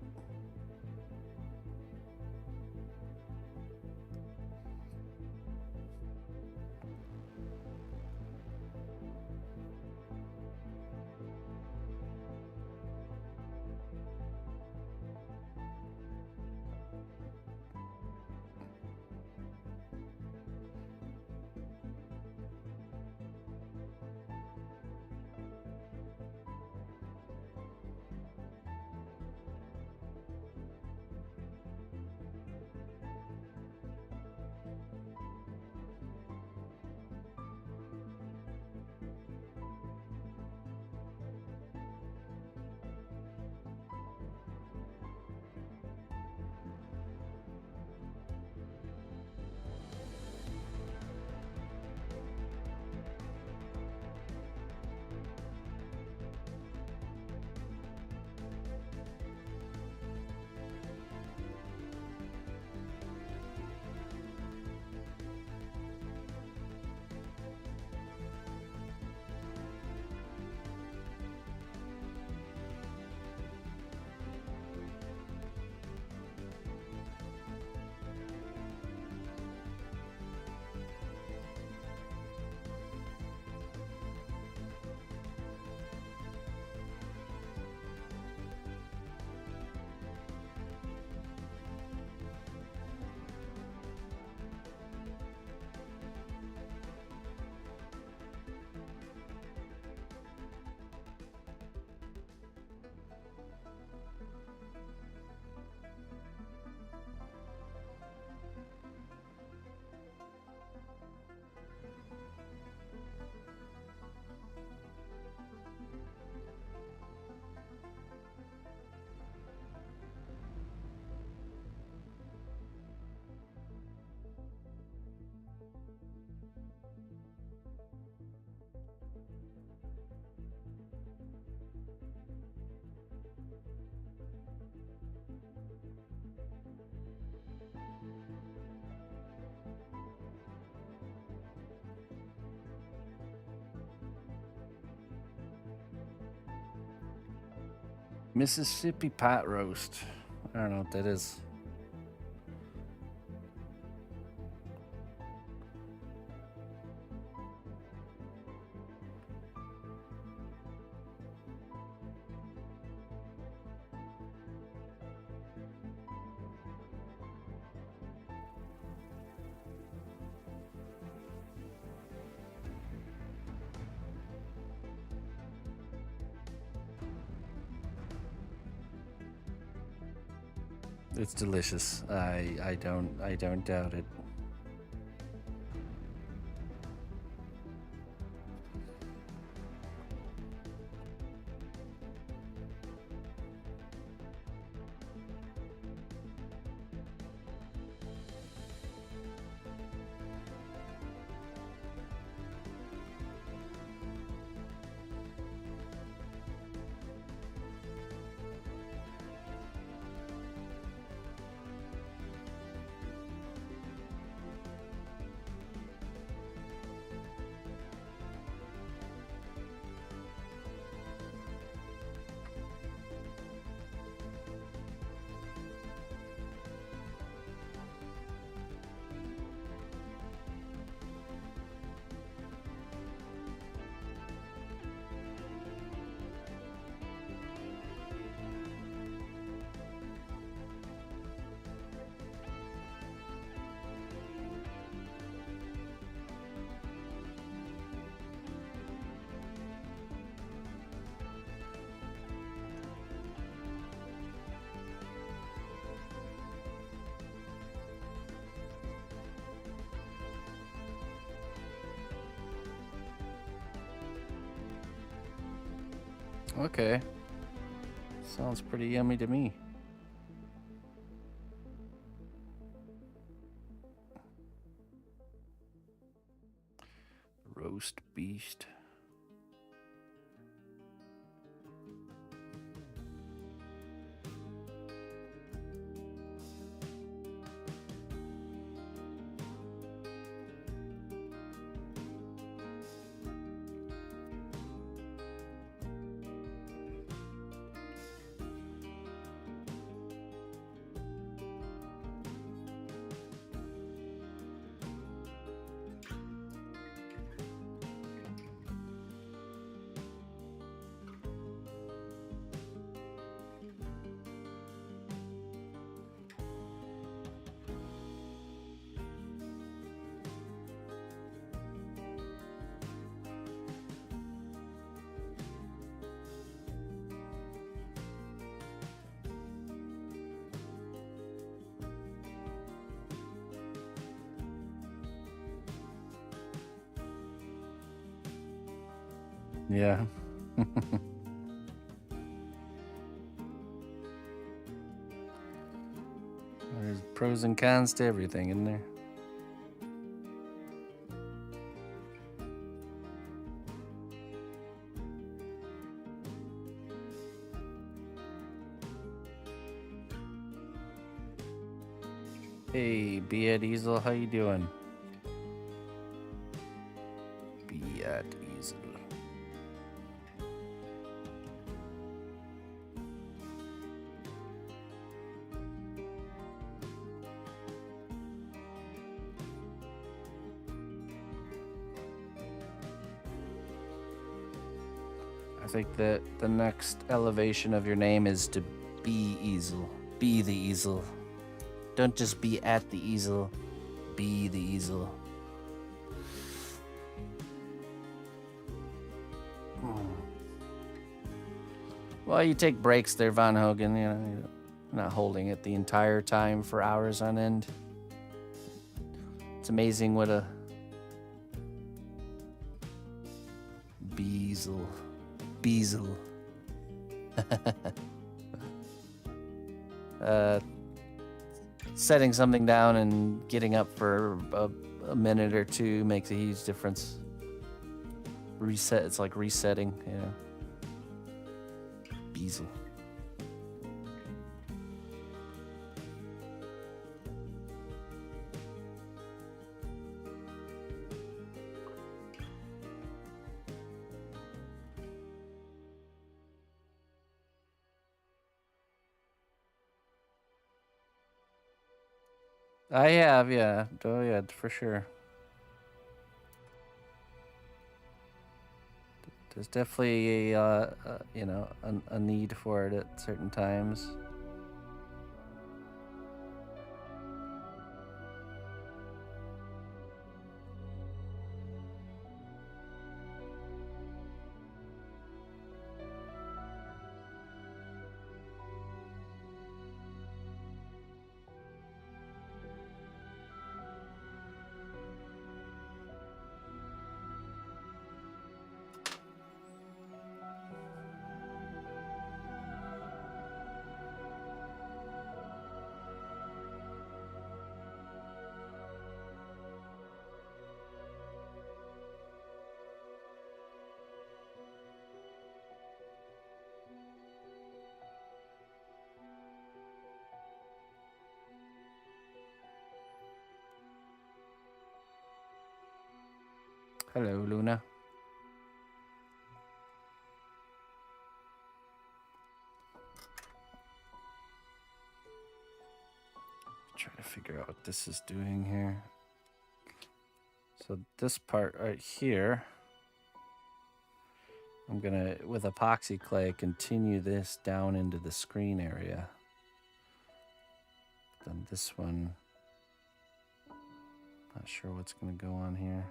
Mississippi pot roast. I don't know what that is. It's delicious. I don't doubt it. Okay. Sounds pretty yummy to me. Roast beast. Yeah. There's pros and cons to everything in there. Hey, Be at Easel, how you doing? Be at Easel. I think that the next elevation of your name is to be Easel. Be the Easel. Don't just be at the easel. Be the easel. Well, you take breaks there, Von Hogan. You know, you're not holding it the entire time for hours on end. It's amazing what a Beasel. Setting something down and getting up for a minute or two makes a huge difference. Reset, it's like resetting, yeah. Beasel. I have, yeah. Oh, yeah, for sure. There's definitely a, you know, a need for it at certain times. Hello, Luna. Try to figure out what this is doing here. So this part right here, I'm gonna, with epoxy clay, continue this down into the screen area. Then this one, not sure what's gonna go on here.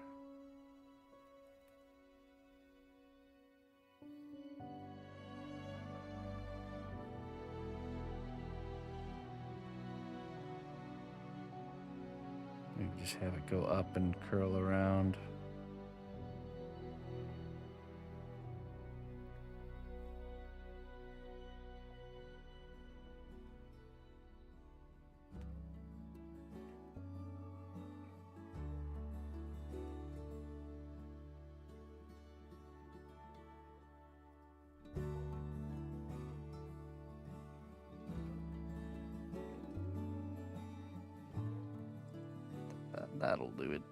Maybe just have it go up and curl around. That'll do it.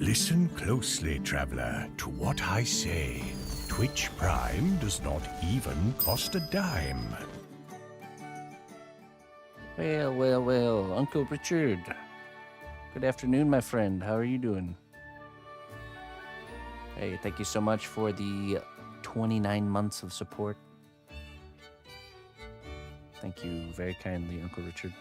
Listen closely, traveler, to what I say. Twitch Prime does not even cost a dime. Well, well, well, Uncle Richard. Good afternoon, my friend. How are you doing? Hey, thank you so much for the 29 months of support. Thank you very kindly, Uncle Richard.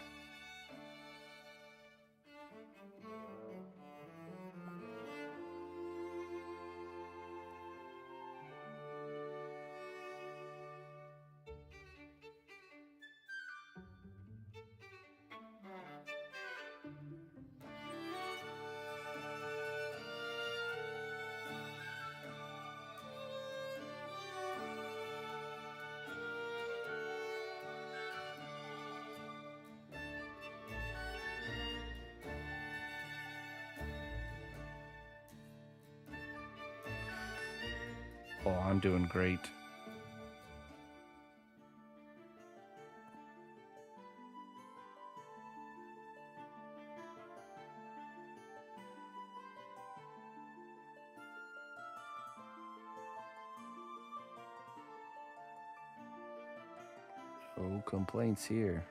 Oh, I'm doing great. No complaints here.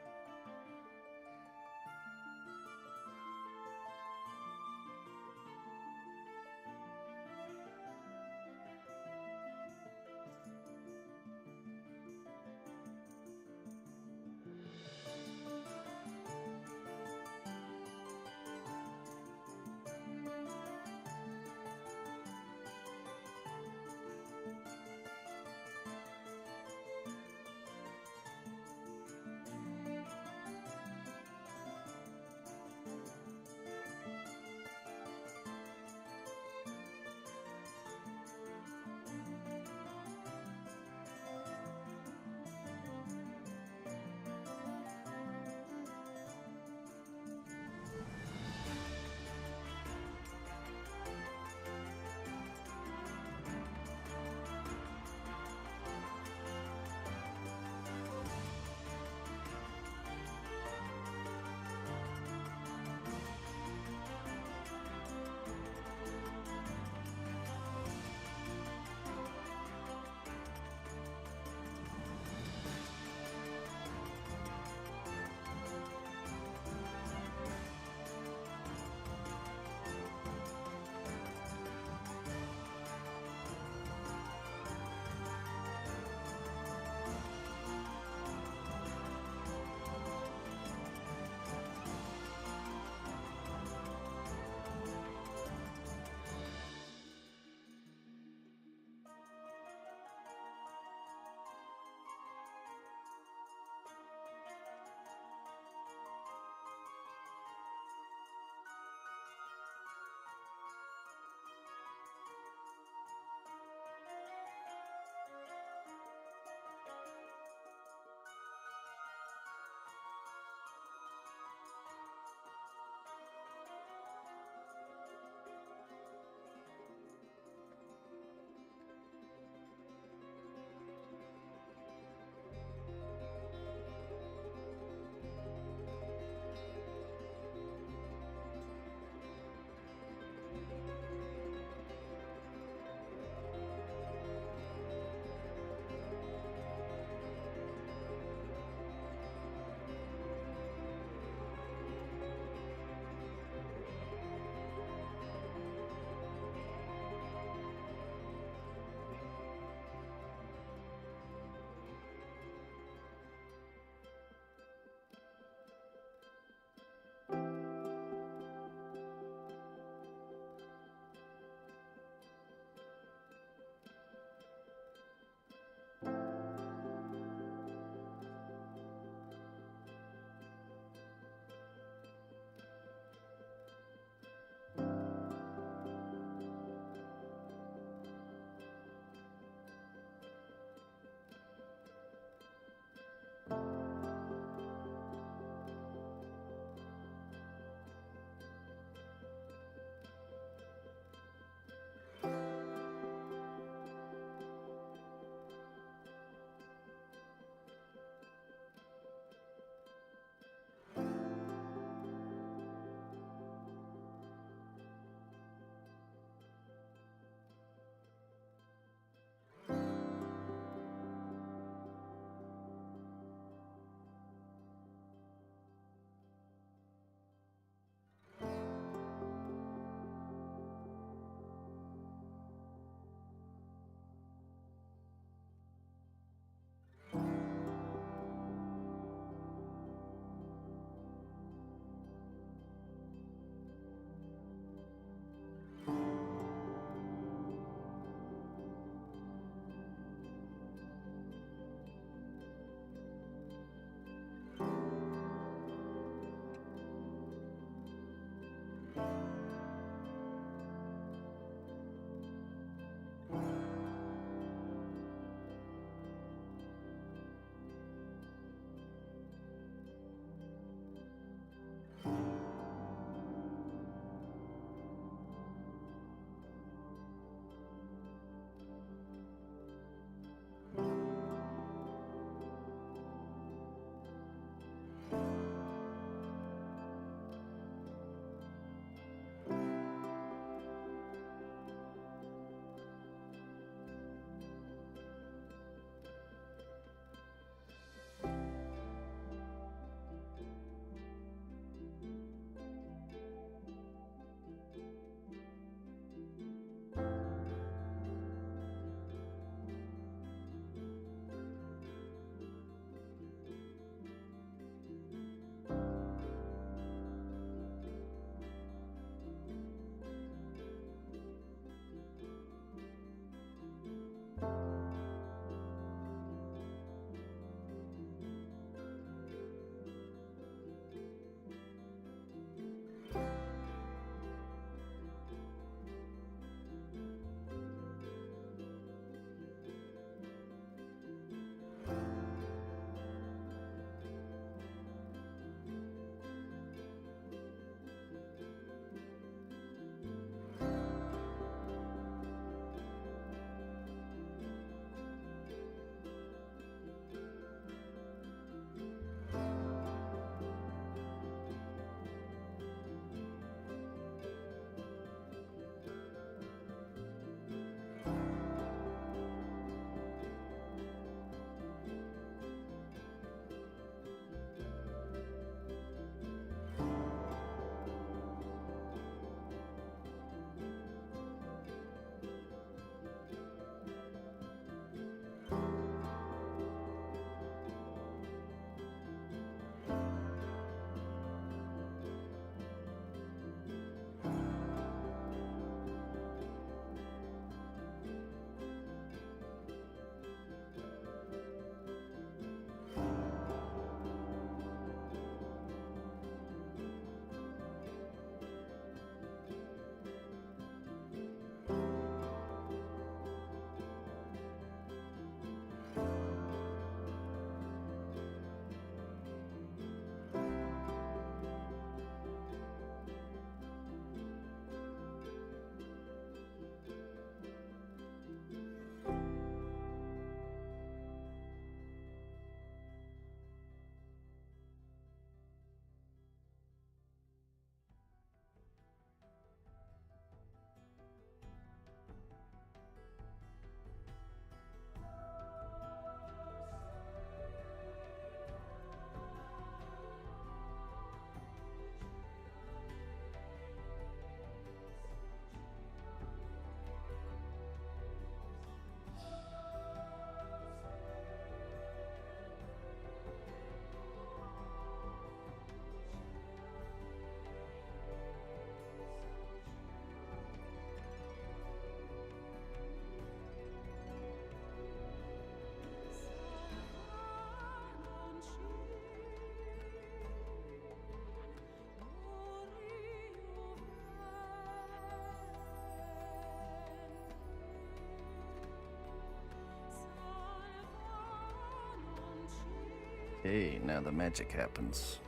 Hey, now the magic happens.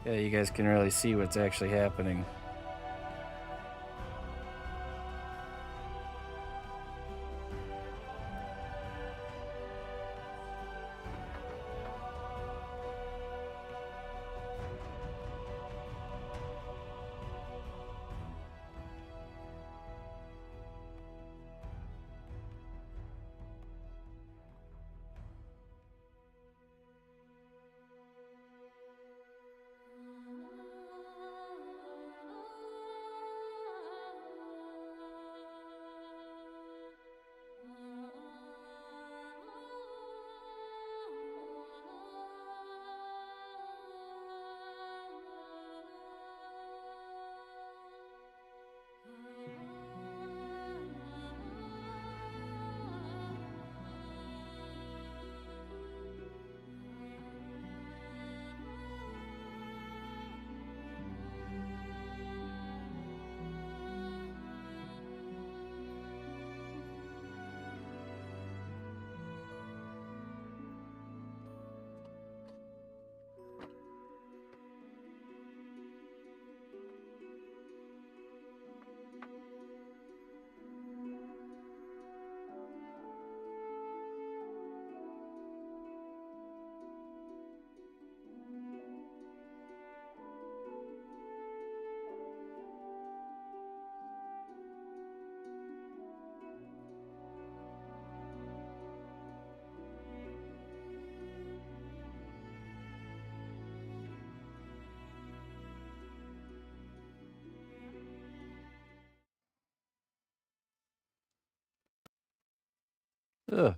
Yeah, you guys can really see what's actually happening. Ugh.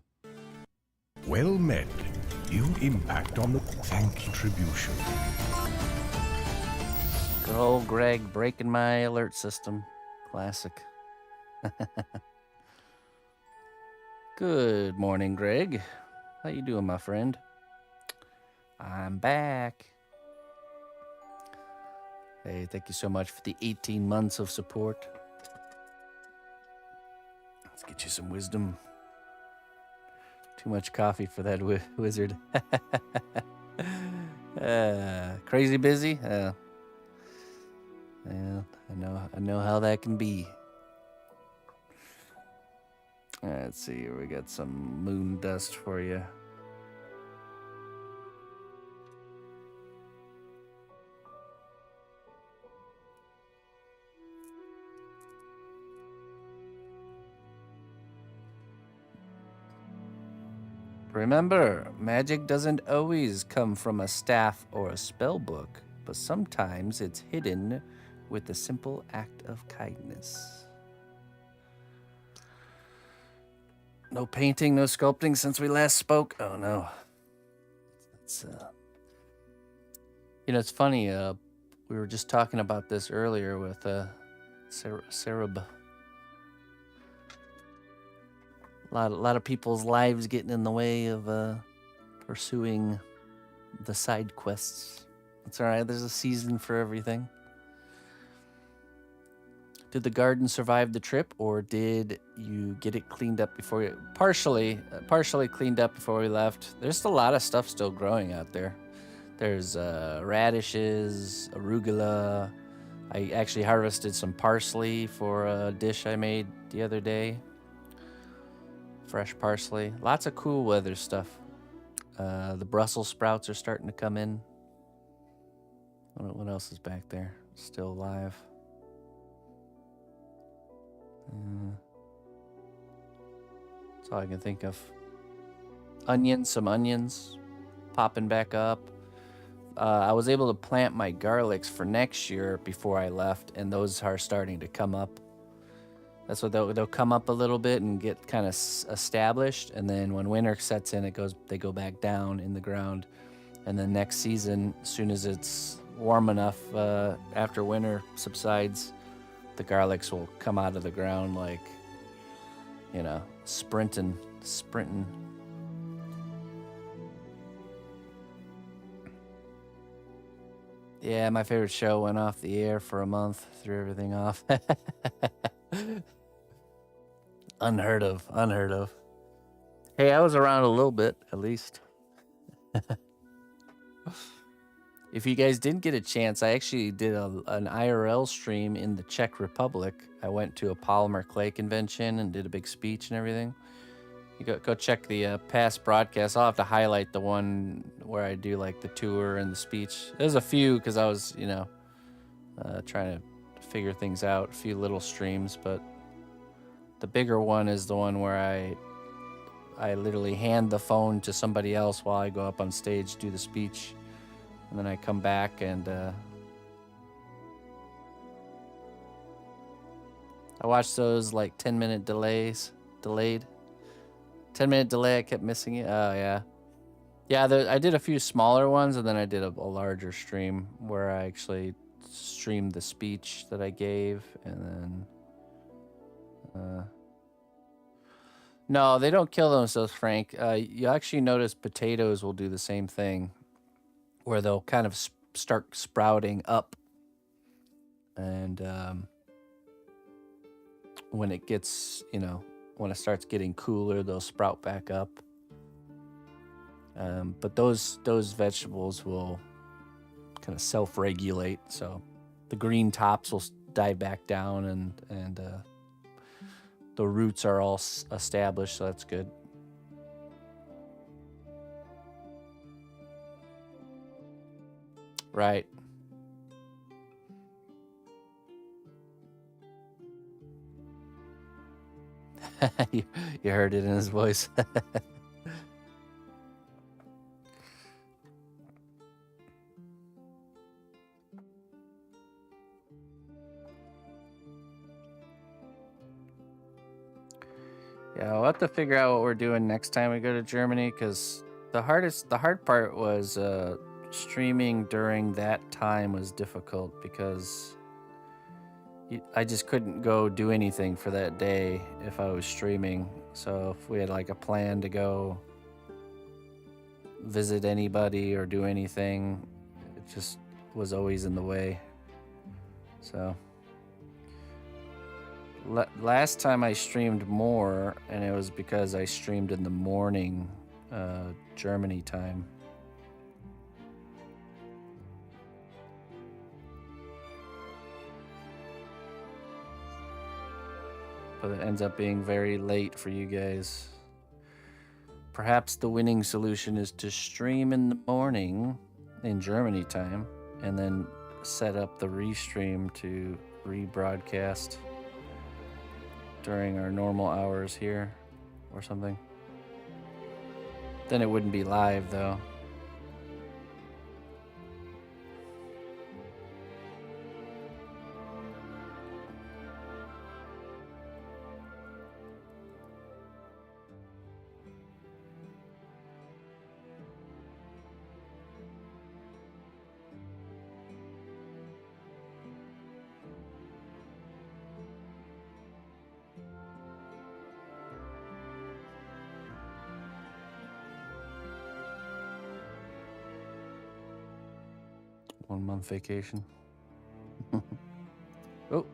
Well met. New impact on the contribution. Good old Greg breaking my alert system. Classic. Good morning, Greg. How you doing, my friend? I'm back. Hey, thank you so much for the 18 months of support. Let's get you some wisdom. Too much coffee for that wizard. Crazy busy? Yeah, I know how that can be. Let's see here. We got some moon dust for you. Remember, magic doesn't always come from a staff or a spell book, but sometimes it's hidden with a simple act of kindness. No painting, no sculpting since we last spoke. Oh no. It's it's funny. We were just talking about this earlier with Sarab. A lot of people's lives getting in the way of pursuing the side quests. It's all right. There's a season for everything. Did the garden survive the trip, or did you get it cleaned up before you... Partially cleaned up before we left. There's a lot of stuff still growing out there. There's radishes, arugula. I actually harvested some parsley for a dish I made the other day. Fresh parsley. Lots of cool weather stuff. The Brussels sprouts are starting to come in. What else is back there? Still alive. That's all I can think of. Onions, some onions popping back up. I was able to plant my garlics for next year before I left, and those are starting to come up. That's what they'll come up a little bit and get kind of established, and then when winter sets in, they go back down in the ground, and then next season, as soon as it's warm enough after winter subsides, the garlics will come out of the ground like, you know, sprinting. Yeah, my favorite show went off the air for a month, threw everything off. Unheard of. Hey, I was around a little bit, at least. If you guys didn't get a chance, I actually did an IRL stream in the Czech Republic. I went to a polymer clay convention and did a big speech and everything. You go check the past broadcast. I'll have to highlight the one where I do like the tour and the speech. There's a few because I was, you know, trying to figure things out. A few little streams, but the bigger one is the one where I literally hand the phone to somebody else while I go up on stage, do the speech, and then I come back and I watched those like 10-minute delayed. 10-minute delay, I kept missing it. Oh, yeah. Yeah, I did a few smaller ones, and then I did a larger stream where I actually streamed the speech that I gave, and then... No, they don't kill themselves, Frank. You actually notice potatoes will do the same thing, where they'll kind of start sprouting up, and when it gets, you know, when it starts getting cooler, they'll sprout back up. But those vegetables will kind of self-regulate, so the green tops will die back down, and the roots are all established, so that's good. Right. you heard it in his voice. Yeah, we'll have to figure out what we're doing next time we go to Germany, because the hard part was streaming during that time was difficult, because I just couldn't go do anything for that day if I was streaming. So if we had like a plan to go visit anybody or do anything, it just was always in the way. So last time I streamed more, and it was because I streamed in the morning Germany time. But it ends up being very late for you guys. Perhaps the winning solution is to stream in the morning in Germany time, and then set up the restream to rebroadcast during our normal hours here or something. Then it wouldn't be live though. One-month vacation. Oh.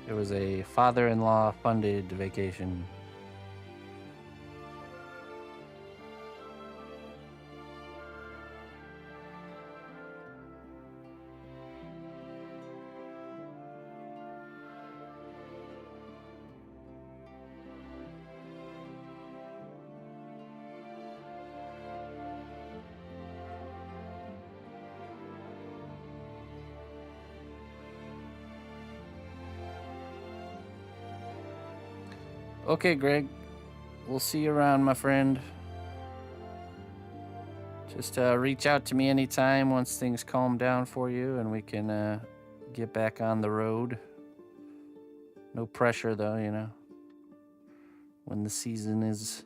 It was a father-in-law funded vacation. Okay, Greg. We'll see you around, my friend. Just reach out to me anytime once things calm down for you and we can get back on the road. No pressure, though, you know. When the season is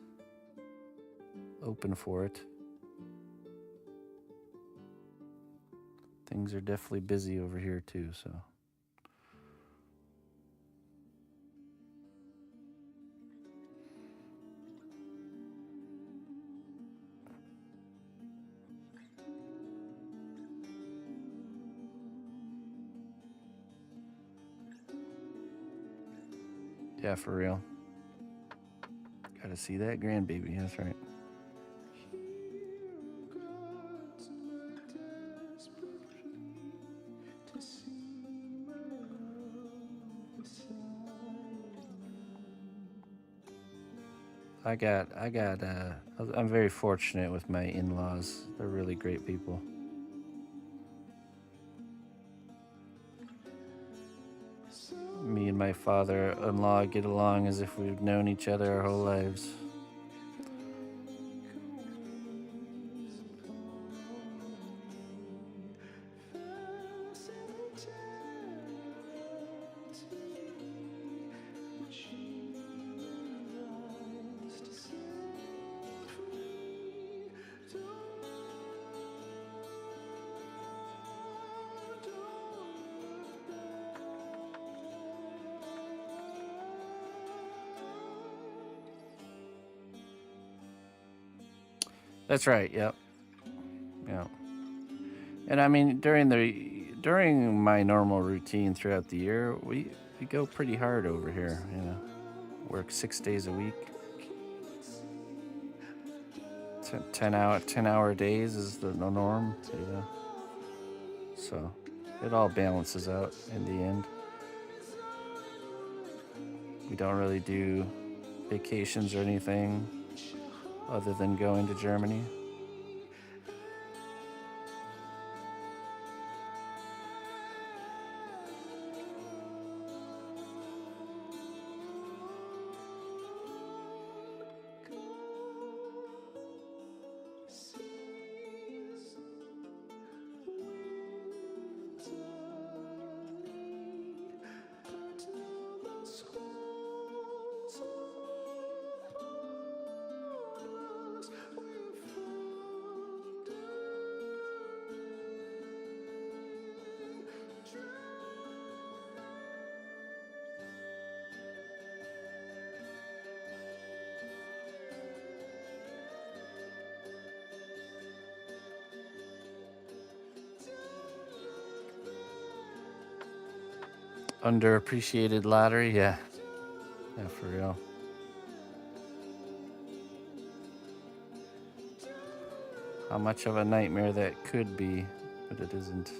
open for it. Things are definitely busy over here, too, so. Yeah, for real. Gotta see that grandbaby, that's right. I'm very fortunate with my in-laws. They're really great people. Me and my father-in-law get along as if we've known each other our whole lives. That's right. Yep. Yeah. And I mean, during my normal routine throughout the year, we go pretty hard over here. You know, work 6 days a week. 10-hour days is the norm. You know. So it all balances out in the end. We don't really do vacations or anything other than going to Germany. Underappreciated lottery, yeah. Yeah, for real. How much of a nightmare that could be, but it isn't.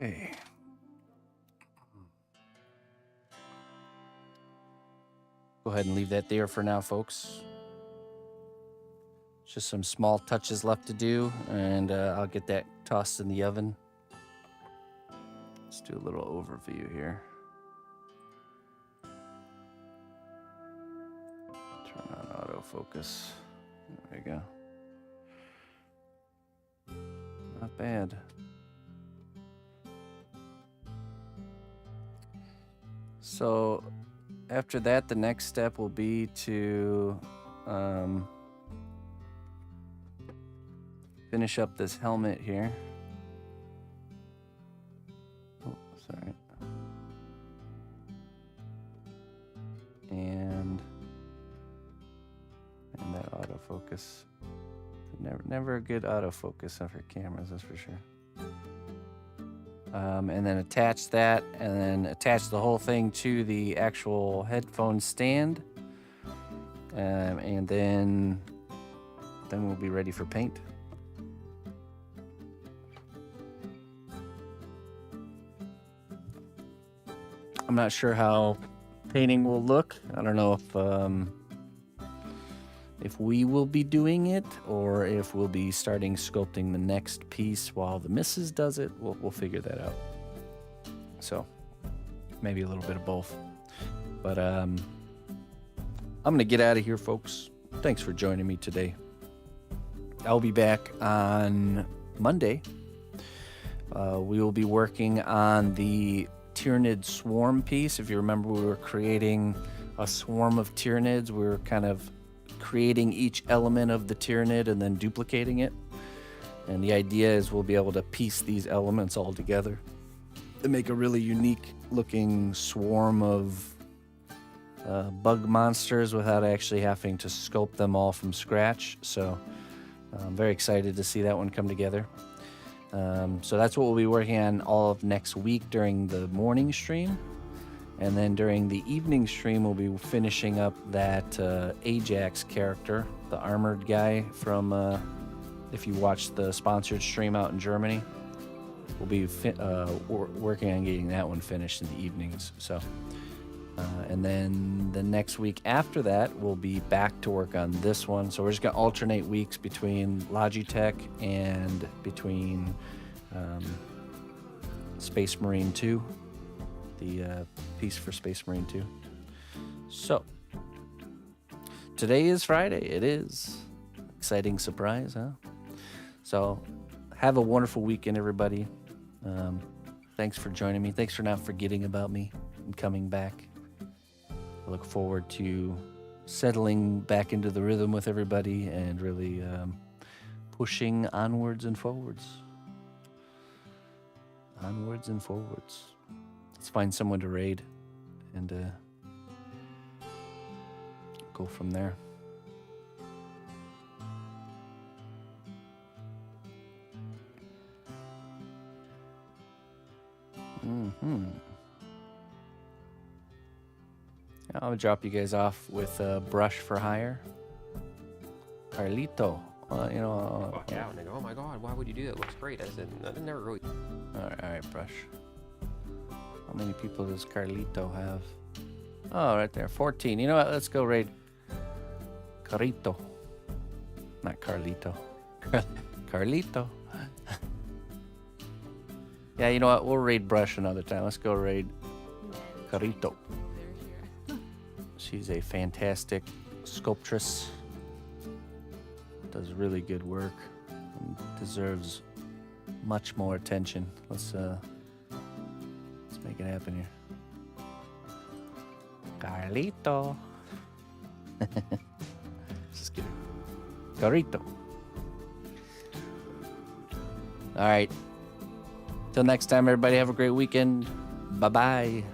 Okay. Go ahead and leave that there for now, folks. Just some small touches left to do, and I'll get that tossed in the oven. Let's do a little overview here. Turn on autofocus. There we go. Not bad. So after that, the next step will be to finish up this helmet here. Oh, sorry. And that autofocus. Never a good autofocus on her cameras, that's for sure. And then attach that, and then attach the whole thing to the actual headphone stand. And then we'll be ready for paint. I'm not sure how painting will look. I don't know if we will be doing it or if we'll be starting sculpting the next piece while the missus does it. We'll figure that out. So maybe a little bit of both. But I'm gonna get out of here, folks. Thanks for joining me today. I'll be back on Monday. We will be working on the Tyrannid swarm piece. If you remember, we were creating a swarm of Tyrannids. We were kind of creating each element of the Tyrannid and then duplicating it. And the idea is we'll be able to piece these elements all together and make a really unique looking swarm of bug monsters without actually having to sculpt them all from scratch. So I'm very excited to see that one come together. So that's what we'll be working on all of next week during the morning stream. And then during the evening stream, we'll be finishing up that Ajax character, the armored guy from, if you watched the sponsored stream out in Germany, we'll be working on getting that one finished in the evenings. So, and then the next week after that, we'll be back to work on this one. So we're just gonna alternate weeks between Logitech and between Space Marine 2. The piece for Space Marine 2. So, today is Friday. It is. Exciting surprise, huh? So, have a wonderful weekend, everybody. Thanks for joining me. Thanks for not forgetting about me and coming back. I look forward to settling back into the rhythm with everybody and really pushing onwards and forwards. Onwards and forwards. Let's find someone to raid and go from there. I'll drop you guys off with a brush for hire. Carlito. Fuck out, nigga. Oh my god, why would you do that? It looks great. I didn't never really. Alright, brush. How many people does Carlito have? Oh, right there, 14. You know what? Let's go raid Carlito. Not Carlito. Carlito. Yeah, you know what? We'll raid Brush another time. Let's go raid Carlito. She's a fantastic sculptress. Does really good work and deserves much more attention. Let's make it happen here. Carlito. Just kidding. Carlito. All right. Till next time, everybody, have a great weekend. Bye-bye.